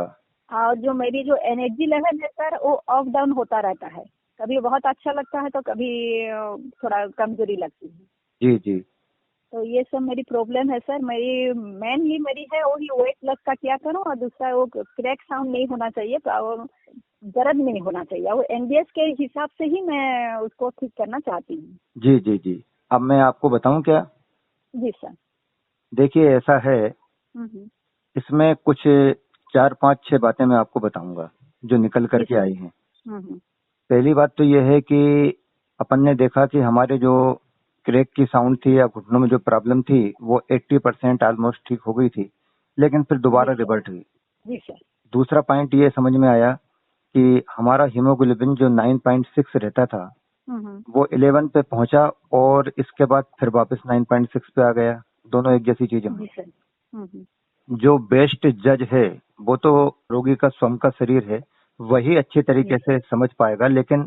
और जो मेरी जो एनर्जी लेवल है सर, वो अप डाउन होता रहता है, कभी बहुत अच्छा लगता है तो कभी थोड़ा कमजोरी लगती है। जी जी। तो ये सब मेरी प्रॉब्लम है सर। मेरी है वही वेट लॉस का क्या करूं, और दूसरा वो क्रैक साउंड नहीं होना चाहिए, दर्द नहीं होना चाहिए। वो एनडीएस के हिसाब से ही मैं उसको ठीक करना चाहती हूँ। जी जी जी। अब मैं आपको बताऊं क्या? जी सर। देखिए, ऐसा है, इसमें कुछ 4-5-6 बातें मैं आपको बताऊंगा जो निकल करके आई हैं। पहली बात तो यह है कि अपन ने देखा कि हमारे जो क्रैक की साउंड थी या घुटनों में जो प्रॉब्लम थी वो 80% ऑलमोस्ट ठीक हो गई थी, लेकिन फिर दोबारा रिवर्ट हुई। जी सर। दूसरा पॉइंट ये समझ में आया कि हमारा हीमोग्लोबिन जो 9.6 रहता था वो 11 पे पहुंचा और इसके बाद फिर वापस 9.6 पे आ गया। दोनों एक जैसी चीजें हुई। जो बेस्ट जज है वो तो रोगी का स्वयं का शरीर है, वही अच्छे तरीके से समझ पाएगा। लेकिन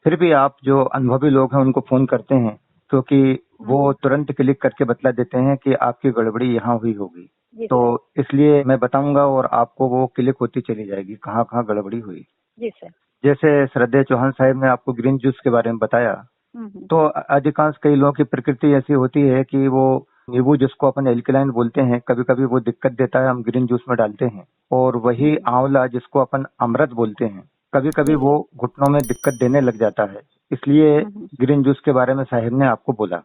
फिर भी आप जो अनुभवी लोग हैं उनको फोन करते हैं, क्योंकि वो तुरंत क्लिक करके बतला देते हैं कि आपकी गड़बड़ी यहाँ हुई होगी। तो इसलिए मैं बताऊंगा और आपको वो क्लिक होती चली जाएगी कहाँ कहाँ गड़बड़ी हुई। जी सर। जैसे श्रद्धेय चौहान साहब ने आपको ग्रीन जूस के बारे में बताया, तो अधिकांश कई लोगों की प्रकृति ऐसी होती है कि वो नींबू जिसको अपन एल्कलाइन बोलते हैं, कभी कभी वो दिक्कत देता है, हम ग्रीन जूस में डालते हैं। और वही आंवला जिसको अपन अमृत बोलते हैं, कभी कभी वो घुटनों में दिक्कत देने लग जाता है। इसलिए ग्रीन जूस के बारे में साहिब ने आपको बोला।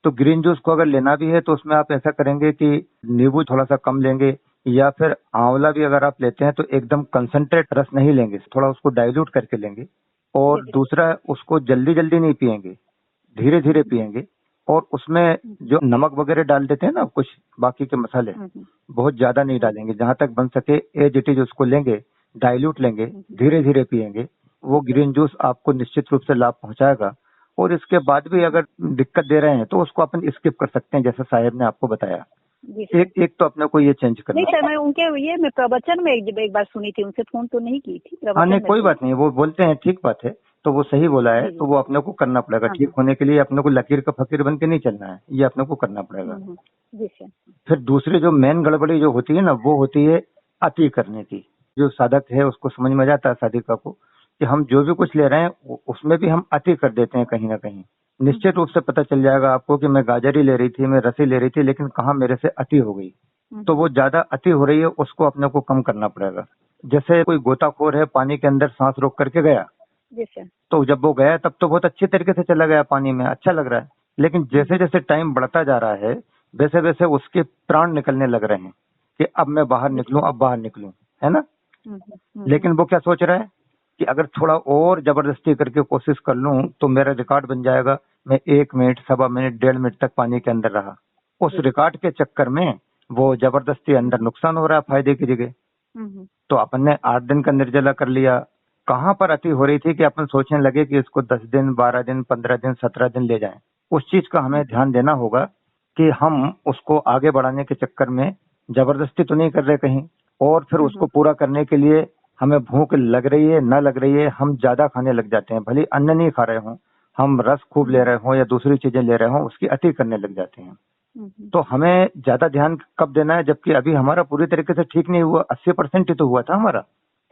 तो ग्रीन जूस को अगर लेना भी है तो उसमें आप ऐसा करेंगे कि नींबू थोड़ा सा कम लेंगे, या फिर आंवला भी अगर आप लेते हैं तो एकदम कंसंट्रेट रस नहीं लेंगे, थोड़ा उसको डाइल्यूट करके लेंगे। और दूसरा, उसको जल्दी जल्दी नहीं पिएंगे, धीरे धीरे पिएंगे। और उसमें जो नमक वगैरह डाल देते हैं ना, कुछ बाकी के मसाले बहुत ज्यादा नहीं डालेंगे, जहां तक बन सके एज इट इज उसको लेंगे, डाइल्यूट लेंगे, धीरे धीरे पिएंगे। वो ग्रीन जूस आपको निश्चित रूप से लाभ पहुंचाएगा। और इसके बाद भी अगर दिक्कत दे रहे हैं तो उसको अपन स्किप कर सकते हैं, जैसे साहब ने आपको बताया। एक तो अपने को ये चेंज करना। नहीं सर, मैं उनके ये मैं प्रवचन में एक बार सुनी थी, उनसे फोन तो नहीं की थी। हाँ नहीं, कोई बात नहीं, वो बोलते हैं ठीक बात है, तो वो सही बोला है, तो वो अपने को करना पड़ेगा। ठीक होने के लिए अपने को लकीर का फकीर बन के नहीं चलना है, ये अपने को करना पड़ेगा। जी सर। फिर दूसरी जो मेन गड़बड़ी जो होती है ना, वो होती है अति करने की। जो साधक है उसको समझ में जाता है, साधिका को, कि हम जो भी कुछ ले रहे हैं उसमें भी हम अति कर देते हैं कहीं ना कहीं। निश्चित रूप से पता चल जाएगा आपको कि मैं गाजर ही ले रही थी, मैं रसी ले रही थी, लेकिन कहाँ मेरे से अति हो गई। तो वो ज्यादा अति हो रही है, उसको अपने को कम करना पड़ेगा। जैसे कोई गोताखोर है, पानी के अंदर सांस रोक करके गया, तो जब वो गया तब तो बहुत अच्छे तरीके से चला गया, पानी में अच्छा लग रहा है। लेकिन जैसे जैसे टाइम बढ़ता जा रहा है, वैसे वैसे उसके प्राण निकलने लग रहे हैं कि अब मैं बाहर निकलूं, अब बाहर निकलूं, है ना। लेकिन वो क्या सोच रहा है कि अगर थोड़ा और जबरदस्ती करके कोशिश कर लूं तो मेरा रिकॉर्ड बन जाएगा, मैं 1 मिनट, 1.25 मिनट, 1.5 मिनट तक पानी के अंदर रहा। उस रिकॉर्ड के चक्कर में वो जबरदस्ती अंदर नुकसान हो रहा है फायदे की जगह। तो अपन ने 8 दिन का निर्जला कर लिया, कहाँ पर अति हो रही थी कि अपन सोचने लगे कि इसको 10 दिन, 12 दिन, 15 दिन, 17 दिन ले जाएं। उस चीज का हमें ध्यान देना होगा कि हम उसको आगे बढ़ाने के चक्कर में जबरदस्ती तो नहीं कर रहे कहीं। और फिर उसको पूरा करने के लिए हमें भूख लग रही है, न लग रही है, हम ज्यादा खाने लग जाते हैं। भले अन्न नहीं खा रहे हों, हम रस खूब ले रहे हों या दूसरी चीजें ले रहे हों, उसकी अति करने लग जाते हैं। तो हमें ज्यादा ध्यान कब देना है, जबकि अभी हमारा पूरी तरीके से ठीक नहीं हुआ, 80% ही तो हुआ था हमारा।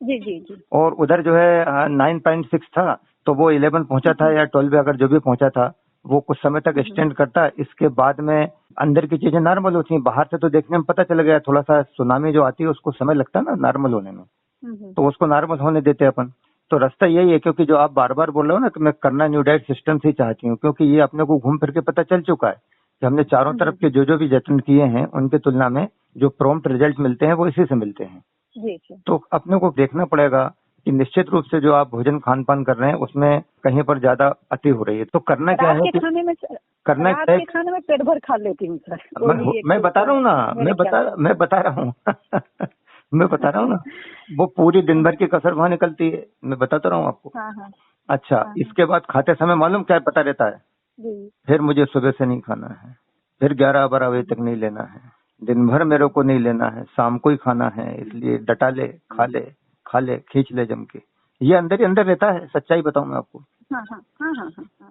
जी जी जी। और उधर जो है 9.6 था, तो वो 11 पहुंचा था या 12 अगर जो भी पहुंचा था, वो कुछ समय तक एक्सटेंड करता। इसके बाद में अंदर की चीजें नॉर्मल होती हैं, बाहर से तो देखने में पता चल गया। थोड़ा सा सुनामी जो आती है उसको समय लगता है ना नॉर्मल होने में, तो उसको नॉर्मल होने देते अपन। तो रास्ता यही है, क्योंकि जो आप बार बार बोल रहे हो ना कि मैं करना न्यू डाइट सिस्टम से चाहती हूँ, क्योंकि ये अपने को घूम फिर के पता चल चुका है कि हमने चारों तरफ के जो भी यत्न किए हैं उनके तुलना में जो प्रॉम्प्ट रिजल्ट मिलते हैं वो इसी से मिलते हैं। जी। तो अपने को देखना पड़ेगा कि निश्चित रूप से जो आप भोजन खान पान कर रहे हैं उसमें कहीं पर ज्यादा अति हो रही है। तो करना क्या है कि खाने में पेट भर खा लेती हूँ सर। मैं बता रहा हूँ ना, मैं बता रहा हूँ मैं बता रहा हूँ ना, वो पूरी दिन भर की कसर वहां निकलती है, मैं बताता रहा हूँ आपको। अच्छा, इसके बाद खाते समय मालूम क्या पता रहता है, फिर मुझे सुबह से नहीं खाना है, फिर 11-12 बजे तक नहीं लेना है, दिन भर मेरे को नहीं लेना है, शाम को ही खाना है, इसलिए डटा ले, खा ले, खींच ले जम के। ये अंदर ही अंदर रहता है, सच्चाई बताऊं मैं आपको।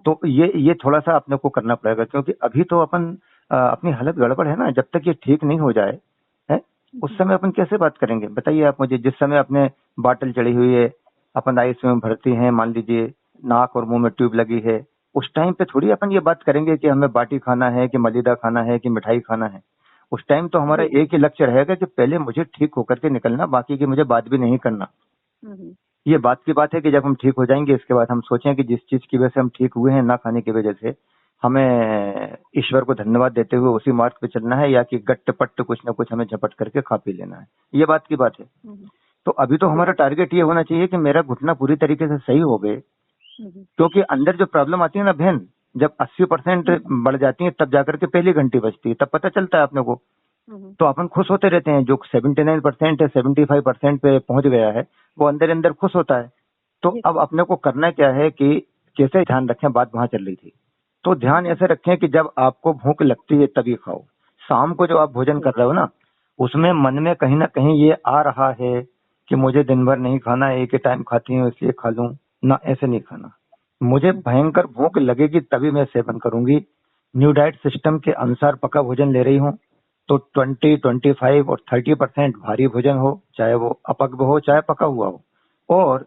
तो ये थोड़ा सा अपने को करना पड़ेगा, क्योंकि अभी तो अपन अपनी हालत गड़बड़ है ना। जब तक ये ठीक नहीं हो जाए है, उस समय अपन कैसे बात करेंगे बताइए आप मुझे। जिस समय अपने बाटल चढ़ी हुई है, अपन आइस में भरती है, मान लीजिए नाक और मुंह में ट्यूब लगी है, उस टाइम पे थोड़ी अपन ये बात करेंगे कि हमें बाटी खाना है, कि मलिदा खाना है, कि मिठाई खाना है। उस टाइम तो हमारा एक ही लक्ष्य रहेगा कि पहले मुझे ठीक होकर के निकलना, बाकी की मुझे बात भी नहीं करना। ये बात की बात है कि जब हम ठीक हो जाएंगे, इसके बाद हम सोचें कि जिस चीज की वजह से हम ठीक हुए हैं, ना खाने की वजह से, हमें ईश्वर को धन्यवाद देते हुए उसी मार्ग पे चलना है, या कि गट्ट पट्ट कुछ ना कुछ हमें झपट करके खा पी लेना है। ये बात की बात है। तो अभी तो हमारा टारगेट ये होना चाहिए कि मेरा घुटना पूरी तरीके से सही हो गए, क्योंकि अंदर जो प्रॉब्लम आती है ना बहन, जब 80% बढ़ जाती है तब जाकर के पहली घंटी बजती है, तब पता चलता है अपने को। तो अपन खुश होते रहते हैं, जो 79% है, 75% पे पहुंच गया है, वो अंदर अंदर खुश होता है। तो अब अपने को करना क्या है कि कैसे ध्यान रखें, बात वहां चल रही थी। तो ध्यान ऐसे रखें कि जब आपको भूख लगती है तभी खाओ। शाम को जो आप भोजन कर रहे हो ना, उसमें मन में कहीं ना कहीं ये आ रहा है कि मुझे दिन भर नहीं खाना, एक ही टाइम खाती हूँ इसलिए खा लूं ना, ऐसे नहीं खाना। मुझे भयंकर भूख लगेगी तभी मैं सेवन करूंगी, न्यू डाइट सिस्टम के अनुसार पका भोजन ले रही हूँ तो 20, 25 और 30% भारी भोजन हो, चाहे वो अपक्व हो चाहे पका हुआ हो, और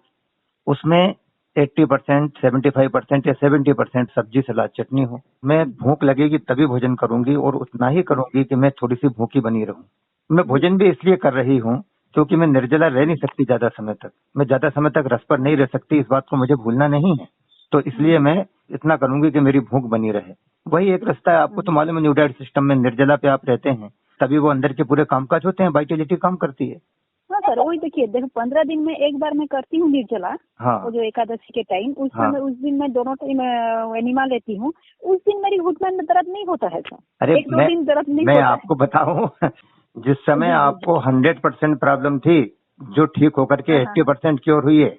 उसमें 80%, 75% या 70% सब्जी सलाद चटनी हो। मैं भूख लगेगी तभी भोजन करूंगी और उतना ही करूंगी कि मैं थोड़ी सी भूखी बनी रहूं। मैं भोजन भी इसलिए कर रही हूँ क्योंकि मैं निर्जला रह नहीं सकती ज्यादा समय तक, मैं ज्यादा समय तक रस पर नहीं रह सकती, इस बात को मुझे भूलना नहीं है। तो इसलिए मैं इतना करूंगी कि मेरी भूख बनी रहे। वही एक रास्ता है। आपको तो मालूम है न्यू डाइट सिस्टम में निर्जला पे आप रहते हैं तभी वो अंदर के पूरे कामकाज होते हैं, वाइटलिटी काम करती है। हाँ सर, वही देखो 15 दिन में एक बार मैं करती हूँ निर्जला। हाँ, वो जो एकादशी के टाइम उस हाँ, समय उस दिन मैं दोनों टाइम एनिमा लेती हूँ। उस दिन मेरी घुटने में दर्द नहीं होता है सर। अरे एक दो दिन दर्द नहीं मैं होता आपको बताऊं जिस समय जी, जी। आपको 100% प्रॉब्लम थी, जो ठीक होकर के हाँ, 80% क्योर हुई है,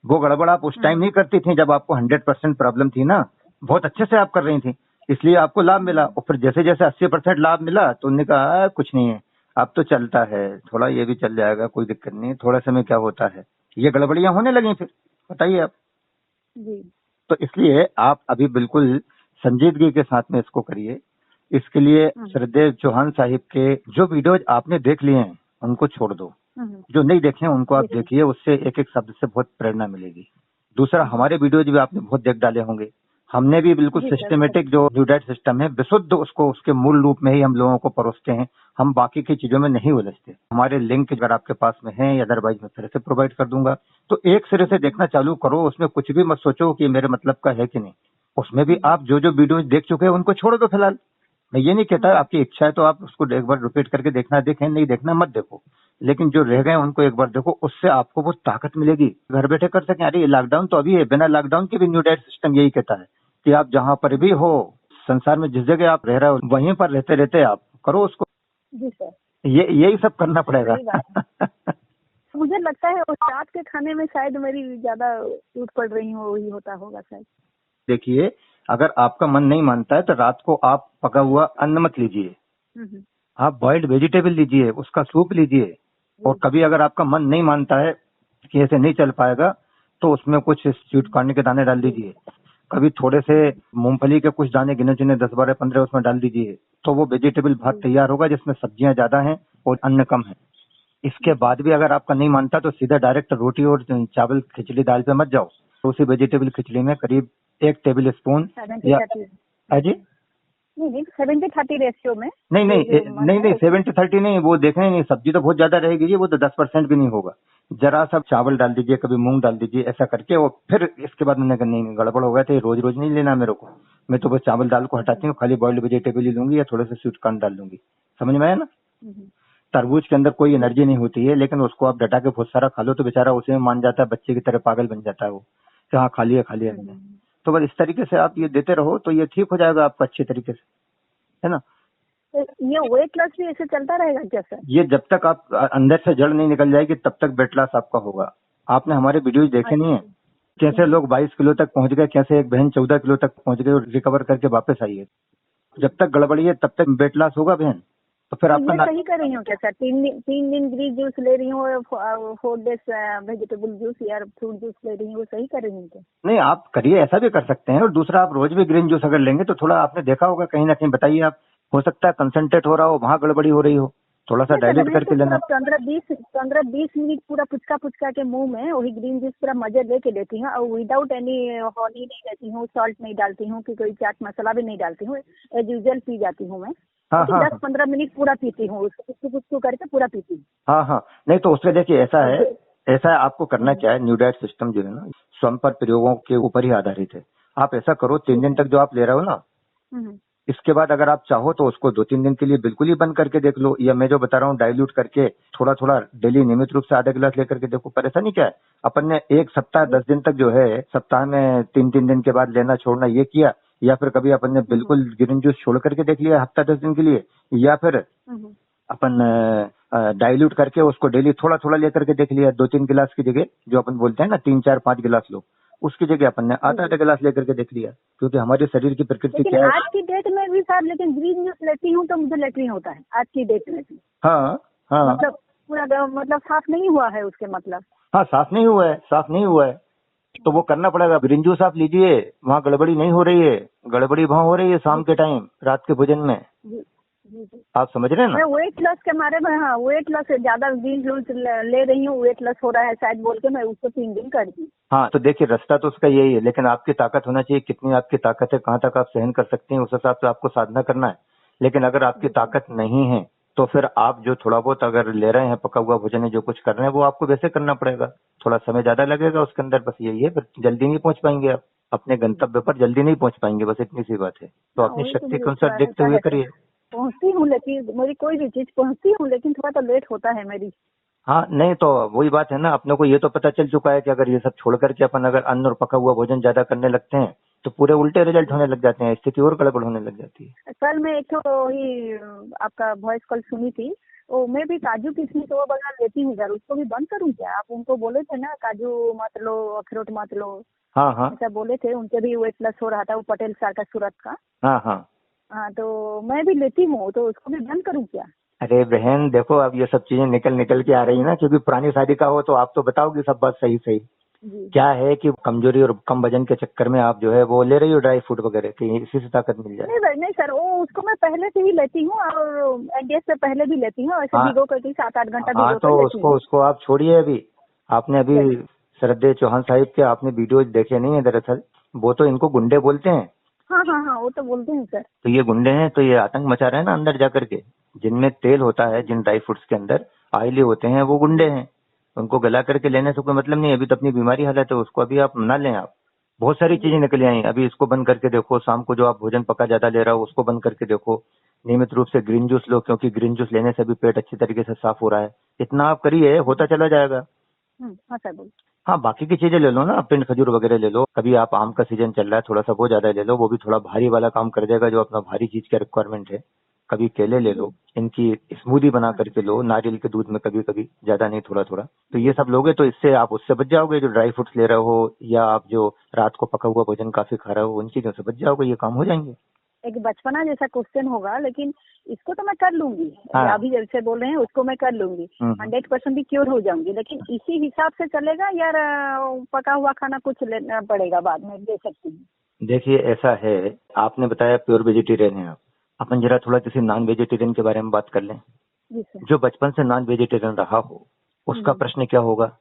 वो गड़बड़ आप उस टाइम नहीं करती थी जब आपको 100% प्रॉब्लम थी ना, बहुत अच्छे से आप कर रही थी, इसलिए आपको लाभ मिला। और फिर जैसे जैसे 80% लाभ मिला तो उन्होंने कहा कुछ नहीं है, अब तो चलता है, थोड़ा ये भी चल जाएगा, कोई दिक्कत नहीं, थोड़ा समय क्या होता है, ये गड़बड़ियां होने लगी। फिर बताइए आप। जी। तो इसलिए आप अभी बिल्कुल संजीदगी के साथ में इसको करिए। इसके लिए श्रद्धेय चौहान साहिब के जो वीडियोज आपने देख लिए हैं उनको छोड़ दो, जो नहीं देखे उनको आप देखिए, उससे एक एक शब्द से बहुत प्रेरणा मिलेगी। दूसरा, हमारे वीडियोज भी आपने बहुत देख डाले होंगे, हमने भी बिल्कुल सिस्टमेटिक जो न्यू डाइट सिस्टम है विशुद्ध उसको उसके मूल रूप में ही हम लोगों को परोसते हैं। हम बाकी की चीजों में नहीं उलझते। हमारे लिंक अगर आपके पास में है या अदरवाइज मैं फिर से प्रोवाइड कर दूंगा, तो एक सिरे से देखना चालू करो। उसमें कुछ भी मत सोचो कि मेरे मतलब का है कि नहीं। उसमें भी आप जो जो वीडियोज देख चुके हैं उनको छोड़ दो फिलहाल। मैं ये नहीं कहता, आपकी इच्छा है तो आप उसको एक बार रिपीट करके देखना, देखें, नहीं देखना मत देखो, लेकिन जो रह गए उनको एक बार देखो, उससे आपको वो ताकत मिलेगी, घर बैठे कर सकें। अरे ये लॉकडाउन तो अभी है, बिना लॉकडाउन के भी न्यू डाइट सिस्टम यही कहता है कि आप जहाँ पर भी हो संसार में, जिस जगह आप रह रहे हो वहीं पर रहते रहते आप करो उसको। जी सर, यही सब करना पड़ेगा। मुझे लगता है उस रात के खाने में शायद मेरी ज्यादा टूट पड़ रही हो, वही होता होगा शायद। देखिए, अगर आपका मन नहीं मानता है तो रात को आप पका हुआ अन्न मत लीजिए, आप बॉइल्ड वेजिटेबल लीजिए, उसका सूप लीजिए। और कभी अगर आपका मन नहीं मानता है कि ऐसे नहीं चल पाएगा तो उसमें कुछ स्वीट कॉर्न के दाने डाल दीजिए, कभी थोड़े से मूंगफली के कुछ दाने गिने चुने 10, 12, 15 उसमें डाल दीजिए, तो वो वेजिटेबल भात तैयार होगा जिसमें सब्जियां ज्यादा हैं और अन्न कम है। इसके बाद भी अगर आपका नहीं मानता तो सीधा डायरेक्ट रोटी और चावल खिचड़ी दाल पे मत जाओ, तो उसी वेजिटेबल खिचड़ी में करीब 1 टेबल स्पून या जी नहीं 70-30 रेशियो में नहीं 70-30 नहीं, वो देखें नहीं, सब्जी तो बहुत ज्यादा रहेगी जी, वो तो 10% भी नहीं होगा। जरा सा चावल डाल दीजिए, कभी मूंग डाल दीजिए, ऐसा करके। और फिर इसके बाद मैंने कहा नहीं गड़बड़ हो गया तो रोज रोज नहीं लेना मेरे को, मैं तो बस चावल दाल को हटाती हूँ, खाली बॉइल्ड वेजिटेबल ही लूंगी या थोड़े से स्वीट कॉर्न डाल दूंगी। समझ में आया ना। तरबूज के अंदर कोई एनर्जी नहीं होती है, लेकिन उसको आप डटा के बहुत सारा खा लो तो बेचारा उसी में मान जाता है, बच्चे की तरह पागल बन जाता है वो कि हाँ खा लिया खा लिया। तो बस इस तरीके से आप ये देते रहो तो ये ठीक हो जाएगा आपका अच्छे तरीके से, है ना। तो ये वेट लॉस भी ऐसे चलता रहेगा क्या सर? ये जब तक आप अंदर से जड़ नहीं निकल जाएगी तब तक वेट लॉस आपका होगा। आपने हमारे वीडियोज देखे नहीं है, कैसे लोग 22 किलो तक पहुंच गए, कैसे एक बहन 14 किलो तक पहुंच गई और रिकवर करके वापस आई है। जब तक गड़बड़ी है तब तक वेट लॉस होगा बहन। तो फिर आपका मैं सही कर रही हूँ क्या सर? 3 दिन ग्रीन जूस ले रही हूँ, 4 डेज वेजिटेबल जूस या फ्रूट जूस ले रही हूँ, सही कर रही हूँ क्या? नहीं, आप करिए, ऐसा भी कर सकते हैं। और दूसरा, आप रोज भी ग्रीन जूस अगर लेंगे तो थोड़ा आपने देखा होगा कहीं ना कहीं, बताइए आप, हो सकता है कंसंट्रेट हो रहा हो, वहाँ गड़बड़ी हो रही हो, थोड़ा सा डाइल्यूट करके लेना। 15-20 मिनट पूरा पुचका के मुंह में वही ग्रीन जूस पूरा मजे लेके लेती हूँ, और विदाउट एनी हनी नहीं लेती हूँ, सॉल्ट नहीं डालती हूँ, कोई चाट मसाला भी नहीं डालती हूँ, एज यूजुअल पी जाती हूँ मैं। 10-15 मिनट पूरा पीती हूँ, उसको करके पूरा पीती हूँ। हाँ, नहीं तो उसके देखिए ऐसा है आपको करना क्या है, न्यू डाइट सिस्टम जो है ना स्वयं पर प्रयोगों के ऊपर ही आधारित है। आप ऐसा करो, 3 दिन तक जो आप ले रहे हो ना, इसके बाद अगर आप चाहो तो उसको 2-3 दिन के लिए बिल्कुल ही बंद करके देख लो, या मैं जो बता रहा हूँ डाइल्यूट करके थोड़ा थोड़ा डेली नियमित रूप से आधा गिलास लेकर के देखो। परेशानी क्या है, अपन ने 1 सप्ताह 10 दिन तक जो है, सप्ताह में 3-3 दिन के बाद लेना छोड़ना ये किया, या फिर कभी अपन ने बिल्कुल ग्रीन जूस छोड़ करके देख लिया हफ्ता 10 दिन के लिए, या फिर अपन डाइल्यूट करके उसको डेली थोड़ा थोड़ा लेकर के देख लिया। 2-3 गिलास की जगह जो अपन बोलते हैं ना 3-4-5 गिलास लो, उसकी जगह अपन ने आधा गिलास लेकर के देख लिया। क्योंकि हमारे शरीर की प्रकृति क्या है, आज की डेट में भी सर, लेकिन ग्रीन जूस लेती हूँ तो मुझे लेटरिन होता है आज की डेट में भी। हाँ, मतलब पूरा मतलब साफ नहीं हुआ है उसके मतलब। हाँ, साफ नहीं हुआ है। तो वो करना पड़ेगा। ग्रीन जूस आप लीजिए, वहाँ गड़बड़ी नहीं हो रही है, गड़बड़ी वहाँ हो रही है शाम के टाइम, रात के भोजन में। जी जी। आप समझ रहे हैं ना? मैं वेट लॉस के मारे में, हाँ वेट लॉस ज्यादा ग्रीन जूस ले रही हूँ, वेट लॉस हो रहा है शायद बोल के मैं उसको 3 दिन कर दी। हाँ, तो देखिए रास्ता तो उसका यही है, लेकिन आपकी ताकत होना चाहिए, कितनी आपकी ताकत है, कहाँ तक आप सहन कर सकती हैं, उस हिसाब से आपको साधना करना है। लेकिन अगर आपकी ताकत नहीं है तो फिर आप जो थोड़ा बहुत अगर ले रहे हैं पका हुआ भोजन है, जो कुछ कर रहे हैं वो आपको वैसे करना पड़ेगा। थोड़ा समय ज्यादा लगेगा उसके अंदर, बस यही है, फिर जल्दी नहीं पहुंच पाएंगे आप अपने गंतव्य पर, जल्दी नहीं पहुंच पाएंगे, बस इतनी सी बात है। तो अपनी वही तो शक्ति मुझे के अनुसार थोड़ा देखते रहता हुए है सर, करिए। पहुँचती हूँ लेकिन मेरी कोई भी चीज पहुँचती हूँ लेकिन थोड़ा तो लेट होता है मेरी। हाँ, नहीं तो वही बात है ना, अपने को ये तो पता चल चुका है कि अगर ये सब छोड़ करके अपन अगर अन्न और पका हुआ भोजन ज्यादा करने लगते हैं तो पूरे उल्टे रिजल्ट होने लग जाते हैं, स्थिति और गड़बड़ होने लग जाती है। कल मैं एक तो ही आपका वॉइस कॉल सुनी थी, वो मैं भी काजू किशमिश वो वगैरह लेती हूँ यार, उसको भी बंद करूँ क्या? आप उनको बोले थे ना काजू मत लो, अखरोट मत लो, हाँ हाँ ऐसा बोले थे, उनके भी वेट लॉस हो रहा था, वो पटेल सर का सूरत का। हाँ हाँ। हाँ तो मैं भी लेती हूँ, तो उसको भी बंद करूँ क्या? अरे बहन देखो, अब ये सब चीजें निकल निकल के आ रही है ना, क्योंकि पुरानी शादी का हो तो आप तो बताओगी सब बात सही सही। जी क्या है कि कमजोरी और कम वजन के चक्कर में आप जो है वो ले रही हो ड्राई फ्रूट वगैरह कि इसी से ताकत मिल जाए। नहीं भाई नहीं सर, वो उसको मैं पहले से ही लेती हूँ और एनडीएस से पहले भी लेती हूँ, ऐसे हाँ। भिगो करके 7-8 घंटा हाँ भिगो तो कर लेती हूँ। उसको आप छोड़िए। अभी आपने अभी श्रद्धेय चौहान साहिब के आपने वीडियो देखे नहीं है दरअसल, वो तो इनको गुंडे बोलते हैं। हाँ हाँ हाँ, वो तो बोलते हैं सर। तो ये गुंडे हैं, तो ये आतंक मचा रहे हैं ना अंदर जाकर के। जिनमें तेल होता है, जिन ड्राई फ्रूट्स के अंदर ऑयली होते हैं, वो गुंडे हैं। उनको गला करके लेने से कोई मतलब नहीं है। अभी तो अपनी बीमारी हालत है, उसको अभी आप ना लें। आप बहुत सारी चीजें निकली आई, अभी इसको बंद करके देखो। शाम को जो आप भोजन पका ज्यादा ले रहा हो उसको बंद करके देखो। नियमित रूप से ग्रीन जूस लो, क्योंकि ग्रीन जूस लेने से भी पेट अच्छी तरीके से साफ हो रहा है। इतना आप करिए, होता चला जाएगा। हाँ सर बोल। हाँ, बाकी की चीजें ले लो ना, पिंड खजूर वगैरह ले लो। कभी आप आम का सीजन चल रहा है, थोड़ा सा वो ज्यादा ले लो, वो भी थोड़ा भारी वाला काम कर देगा, जो अपना भारी चीज का रिक्वायरमेंट है। कभी केले ले लो, इनकी स्मूदी बना करके लो, नारियल के दूध में, कभी कभी, ज्यादा नहीं, थोड़ा थोड़ा। तो ये सब लोगे तो इससे आप उससे बच जाओगे, जो ड्राई फ्रूट्स ले रहे हो या आप जो रात को पका हुआ भोजन काफी खा रहे हो, उन चीजों से बच जाओगे, ये काम हो जाएंगे। एक बचपना जैसा क्वेश्चन होगा, लेकिन इसको तो मैं कर लूंगी। हाँ। अभी जैसे बोल रहे हैं उसको मैं कर लूंगी, 100% भी क्योर हो जाऊंगी। लेकिन इसी हिसाब से चलेगा यार, पका हुआ खाना कुछ लेना पड़ेगा बाद में, दे सकती हूँ? देखिए ऐसा है, आपने बताया प्योर वेजिटेरियन है आप। अपन जरा थोड़ा किसी नॉन वेजिटेरियन के बारे में बात कर लें। जी सर। जो बचपन से नॉन वेजिटेरियन रहा हो उसका प्रश्न क्या होगा?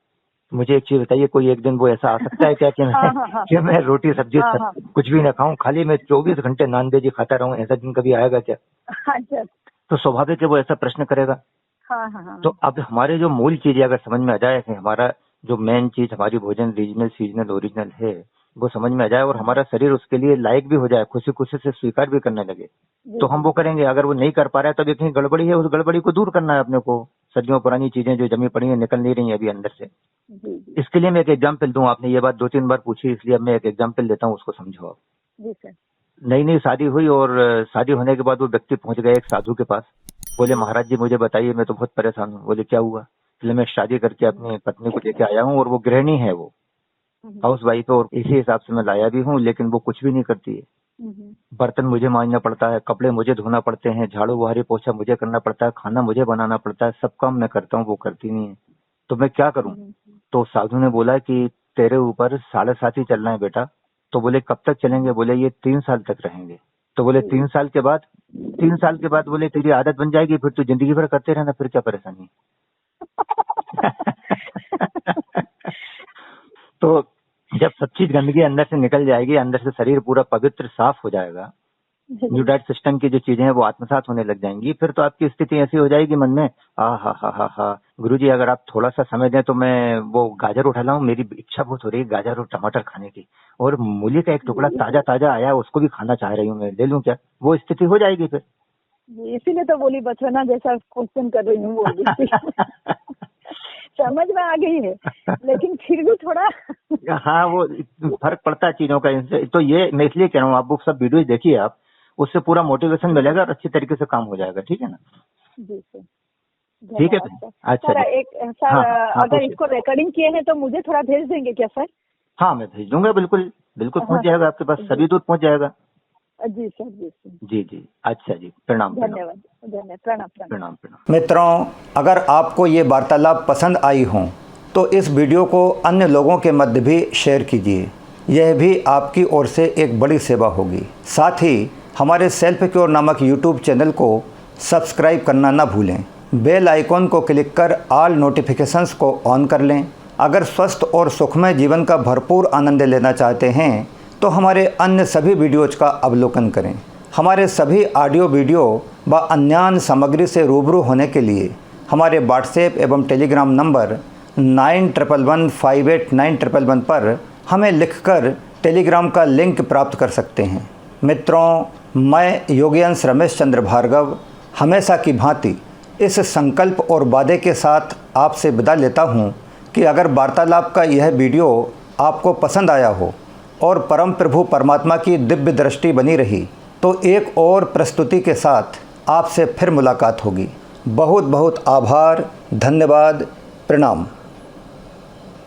मुझे एक चीज बताइए, कोई एक दिन वो ऐसा आ सकता है क्या कि कि मैं रोटी सब्जी कुछ भी ना खाऊं, खाली मैं 24 घंटे नॉन वेज खाता रहूं? ऐसा दिन कभी आएगा क्या? अच्छा। तो स्वाभाविक है वो ऐसा प्रश्न करेगा। हाँ। तो अब हमारे जो मूल चीज अगर समझ में आ जाए कि हमारा जो मेन चीज हमारी भोजन रीजनल सीजनल ओरिजिनल है, वो समझ में आ जाए और हमारा शरीर उसके लिए लायक भी हो जाए, खुशी खुशी से स्वीकार भी करने लगे, तो हम वो करेंगे। अगर वो नहीं कर पा रहा है तो देखिए गड़बड़ी है, उस गड़बड़ी को दूर करना है अपने को। सदियों पुरानी चीजें जो जमी पड़ी है, निकल नहीं रही है अभी अंदर से। इसके लिए मैं एक एग्जाम्पल दूं, आपने ये बात 2-3 बार पूछी, इसलिए अब मैं एक एग्जाम्पल देता हूँ, उसको समझो आप। जी सर। नई शादी हुई और शादी होने के बाद वो व्यक्ति पहुंच गया एक साधु के पास। बोले महाराज जी मुझे बताइए, मैं तो बहुत परेशान हूँ। बोले क्या हुआ? बोले मैं शादी करके अपनी पत्नी को लेके आया हूँ और वो गृहिणी है, वो हाउस वाइफ है, और इसी हिसाब से मैं लाया भी हूँ, लेकिन वो कुछ भी नहीं करती है। बर्तन मुझे मांजना पड़ता है, कपड़े मुझे धोना पड़ते हैं, झाड़ू बुहारी पोछा मुझे करना पड़ता है, खाना मुझे बनाना पड़ता है, सब काम मैं करता हूँ, वो करती नहीं है, तो मैं क्या करूँ? तो साधु ने बोला कि तेरे ऊपर 7.5 ही चलना है बेटा। तो बोले कब तक चलेंगे? बोले ये 3 साल तक रहेंगे। तो बोले 3 साल के बाद? 3 साल के बाद बोले तेरी आदत बन जाएगी, फिर तू जिंदगी भर करते रहना, फिर क्या परेशानी? तो जब सब चीज गंदगी अंदर से निकल जाएगी, अंदर से शरीर पूरा पवित्र साफ हो जाएगा, न्यू डाइट सिस्टम की जो चीजें हैं वो आत्मसात होने लग जाएंगी, फिर तो आपकी स्थिति ऐसी हो जाएगी मन में, हा गुरुजी अगर आप थोड़ा सा समय दें तो मैं वो गाजर उठा लाऊं, मेरी इच्छा बहुत हो रही है गाजर और टमाटर खाने की, और मूली का एक टुकड़ा ताजा ताजा आया है उसको भी खाना चाह रही हूँ मैं, ले लूं क्या? वो स्थिति हो जाएगी फिर। इसीलिए तो बोली बचपना जैसा क्वेश्चन कर रही हूँ, वो समझ में आ गई है, लेकिन फिर भी थोड़ा हाँ वो फर्क पड़ता है चीजों का। तो ये मैं इसलिए कह रहा हूँ, आप वो सब वीडियो देखिए, आप उससे पूरा मोटिवेशन मिलेगा और अच्छी तरीके से काम हो जाएगा। ठीक है ना? जी सर। ठीक है। अच्छा सर एक सर, अगर इसको रिकॉर्डिंग किए हैं तो मुझे थोड़ा भेज देंगे क्या सर? हाँ मैं भेज दूंगा, बिल्कुल बिल्कुल पहुंच जाएगा आपके पास, सभी दूर पहुंच जाएगा। जी सर। जी सर। जी अच्छा जी, प्रणाम। धन्यवाद। प्रणाम। प्रणाम। मित्रों, अगर आपको ये वार्तालाप पसंद आई हो तो इस वीडियो को अन्य लोगों के मध्य भी शेयर कीजिए। यह भी आपकी ओर से एक बड़ी सेवा होगी। साथ ही हमारे सेल्फ क्योर नामक यूट्यूब चैनल को सब्सक्राइब करना ना भूलें। बेल आइकॉन को क्लिक कर ऑल नोटिफिकेशंस को ऑन कर लें। अगर स्वस्थ और सुखमय जीवन का भरपूर आनंद लेना चाहते हैं तो हमारे अन्य सभी वीडियोज़ का अवलोकन करें। हमारे सभी ऑडियो वीडियो व अन्य सामग्री से रूबरू होने के लिए हमारे व्हाट्सएप एवं टेलीग्राम नंबर 9111589111 पर हमें लिखकर टेलीग्राम का लिंक प्राप्त कर सकते हैं। मित्रों, मैं योगीअंश रमेश चंद्र भार्गव हमेशा की भांति इस संकल्प और वादे के साथ आपसे विदा लेता हूं कि अगर वार्तालाप का यह वीडियो आपको पसंद आया हो और परम प्रभु परमात्मा की दिव्य दृष्टि बनी रही तो एक और प्रस्तुति के साथ आपसे फिर मुलाकात होगी। बहुत बहुत आभार, धन्यवाद, प्रणाम।